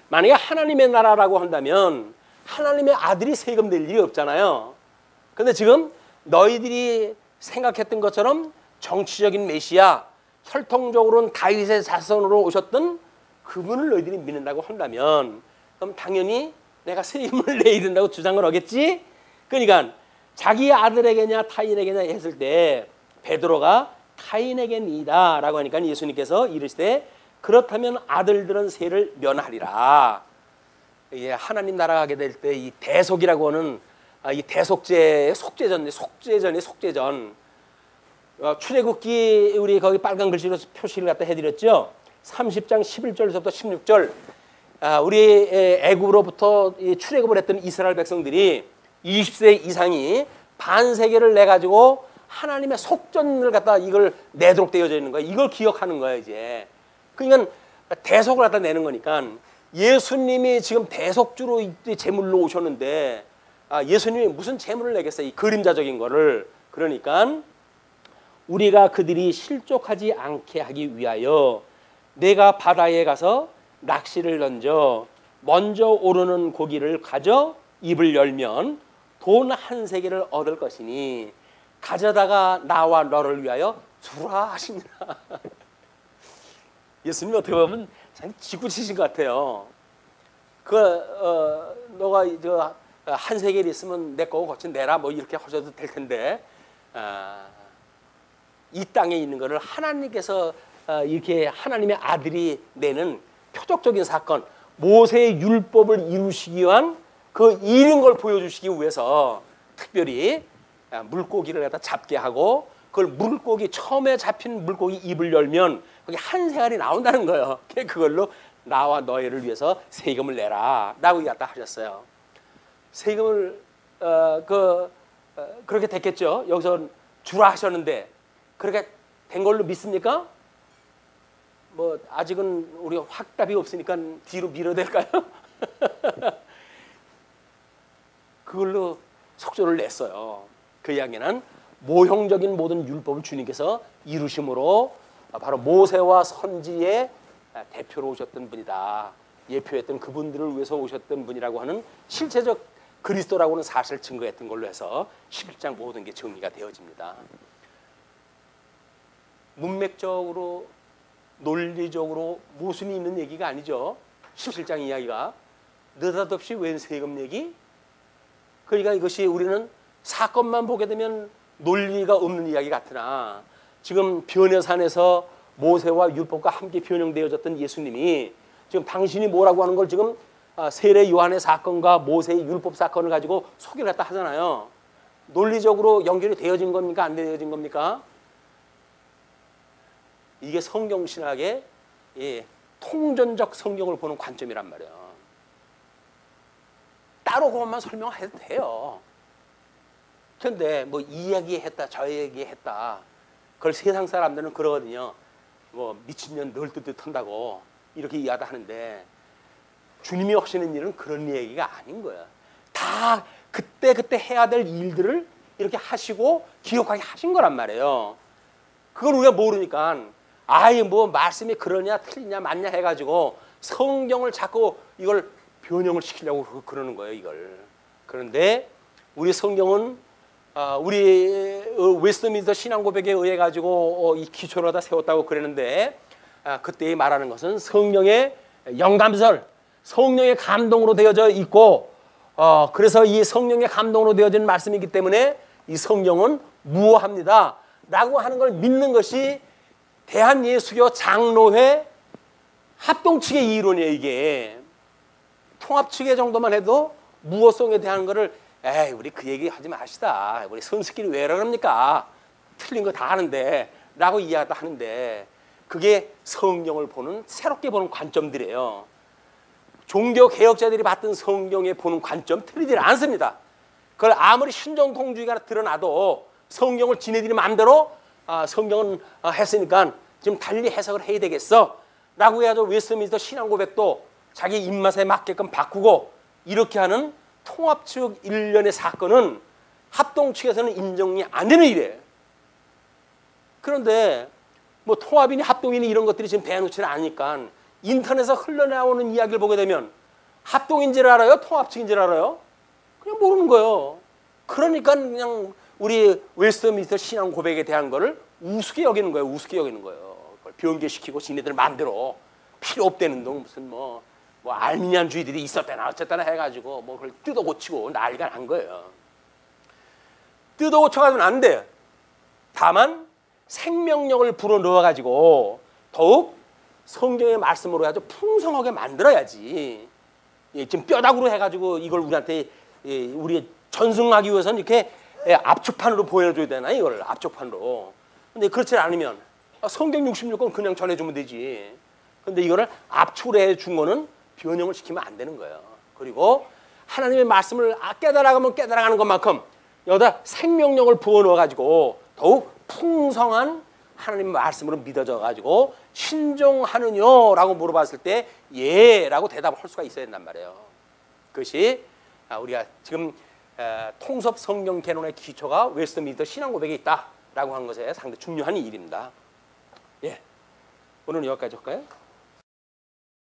만약에 하나님의 나라라고 한다면 하나님의 아들이 세금 낼 일이 없잖아요. 근데 지금 너희들이 생각했던 것처럼 정치적인 메시아, 혈통적으로는 다윗의 자손으로 오셨던 그분을 너희들이 믿는다고 한다면 그럼 당연히 내가 세금을 내야 된다고 주장을 하겠지? 그러니까 자기 아들에게냐 타인에게냐 했을 때 베드로가 타인에게니이다 라고 하니까 예수님께서 이르시되 그렇다면 아들들은 세를 면하리라. 하나님 나라 가게 될 때 이 대속이라고 하는 이 대속죄의 속죄전. 출애굽기 우리 거기 빨간 글씨로 표시를 갖다 해드렸죠. 30장 11절부터 16절 우리 애굽으로부터 출애굽을 했던 이스라엘 백성들이 20세 이상이 반세겔을 내 가지고 하나님의 속전을 갖다 이걸 내도록 되어져 있는 거야. 이걸 기억하는 거야 이제. 그러니까 대속을 갖다 내는 거니까 예수님이 지금 대속주로 제물로 오셨는데 예수님이 무슨 제물을 내겠어요? 이 그림자적인 거를. 그러니까 우리가 그들이 실족하지 않게 하기 위하여 내가 바다에 가서 낚시를 던져 먼저 오르는 고기를 가져 입을 열면 돈 한 세계를 얻을 것이니 가져다가 나와 너를 위하여 주라 하시니라. 예수님 어떻게 보면 참 지구치신 것 같아요. 너가 한 세계를 있으면 내 거고 거친 내라 뭐 이렇게 하셔도 될 텐데 이 땅에 있는 것을 하나님께서 이렇게 하나님의 아들이 내는 표적적인 사건, 모세의 율법을 이루시기 위한 그 이른 걸 보여주시기 위해서 특별히 물고기를 갖다 잡게 하고 그걸 물고기 처음에 잡힌 물고기 입을 열면 거기 한 세알이 나온다는 거예요. 그걸로 나와 너희를 위해서 세금을 내라 라고 갖다 하셨어요. 세금을 그렇게 됐겠죠. 여기서 주라 하셨는데 그렇게 된 걸로 믿습니까? 뭐 아직은 우리가 확답이 없으니까 뒤로 밀어야 될까요? 그걸로 속죄를 냈어요. 그 이야기는 모형적인 모든 율법을 주님께서 이루심으로 바로 모세와 선지의 대표로 오셨던 분이다. 예표했던 그분들을 위해서 오셨던 분이라고 하는 실체적 그리스도라고 하는 사실을 증거했던 걸로 해서 11장 모든 게 정리가 되어집니다. 문맥적으로 논리적으로 모순이 있는 얘기가 아니죠. 17장 이야기가 느닷없이 웬 세금 얘기? 그러니까 이것이 우리는 사건만 보게 되면 논리가 없는 이야기 같으나 지금 변해산에서 모세와 율법과 함께 변형되어졌던 예수님이 지금 당신이 뭐라고 하는 걸 지금 세례 요한의 사건과 모세의 율법 사건을 가지고 소개를 했다 하잖아요. 논리적으로 연결이 되어진 겁니까? 안 되어진 겁니까? 이게 성경신학의 통전적 성경을 보는 관점이란 말이에요. 따로 그것만 설명해도 돼요. 그런데 뭐 이 얘기했다 저 얘기했다 그걸 세상 사람들은 그러거든요. 뭐 미친년 널 듯듯 한다고 이렇게 이야기하다 하는데 주님이 하시는 일은 그런 얘기가 아닌 거야. 다 그때 해야 될 일들을 이렇게 하시고 기억하게 하신 거란 말이에요. 그걸 우리가 모르니까 아예 뭐 말씀이 그러냐 틀리냐 맞냐 해가지고 성경을 자꾸 이걸 변형을 시키려고 그러는 거예요. 이걸. 그런데 우리 성경은 우리 웨스트민스터 신앙고백에 의해 가지고 이 기초를 다 세웠다고 그랬는데 그때 말하는 것은 성령의 영감설, 성령의 감동으로 되어져 있고 그래서 이 성령의 감동으로 되어진 말씀이기 때문에 이 성경은 무효합니다 라고 하는 걸 믿는 것이 대한예수교 장로회 합동 측의 이론이에요. 이게 통합 측의 정도만 해도 무효성에 대한 거를 에이 우리 그 얘기 하지 마시다. 우리 선수끼리 왜 그럽니까? 틀린 거 다 아는데 라고 이야기도 하는데 그게 성경을 보는 새롭게 보는 관점들이에요. 종교개혁자들이 봤던 성경에 보는 관점 틀리지 않습니다. 그걸 아무리 신정통주의가 드러나도 성경을 지네들이 마음대로 성경은 했으니까 지금 달리 해석을 해야 되겠어 라고 해가지고 웨스트민스터 신앙고백도 자기 입맛에 맞게끔 바꾸고 이렇게 하는 통합 측 일련의 사건은 합동 측에서는 인정이 안 되는 일이에요. 그런데 뭐 통합이니 합동이니 이런 것들이 지금 대놓지는 않으니까 인터넷에서 흘러나오는 이야기를 보게 되면 합동인지를 알아요? 통합 측인지를 알아요? 그냥 모르는 거예요. 그러니까 그냥 우리 웨스트민스터 신앙 고백에 대한 거를 우습게 여기는 거예요. 우습게 여기는 거예요. 그걸 변개시키고 지네들 마음대로 필요 없다는 동 무슨 뭐 알미니안주의들이 있었다나 어쨌다나 해가지고 뭐 그걸 뜯어 고치고 난리가 난 거예요. 뜯어 고쳐가지고는 안 돼. 다만 생명력을 불어넣어가지고 더욱 성경의 말씀으로 해가지고 풍성하게 만들어야지. 지금 뼈다구로 해가지고 이걸 우리한테 우리 전승하기 위해서는 이렇게 압축판으로 보여줘야 되나 이걸 압축판으로. 근데 그렇지 않으면 성경 66권 그냥 전해주면 되지. 근데 이거를 압축을 해준 거는 변형을 시키면 안 되는 거예요. 그리고 하나님의 말씀을 깨달아가면 깨달아가는 것만큼 여기다 생명력을 부어넣어가지고 더욱 풍성한 하나님의 말씀으로 믿어져가지고 신종하느냐라고 물어봤을 때 예라고 대답을 할 수가 있어야 된단 말이에요. 그것이 우리가 지금 통섭 성경 개론의 기초가 웨스트민스터 신앙고백에 있다라고 하는 것에 상당히 중요한 일입니다. 예, 오늘은 여기까지 할까요?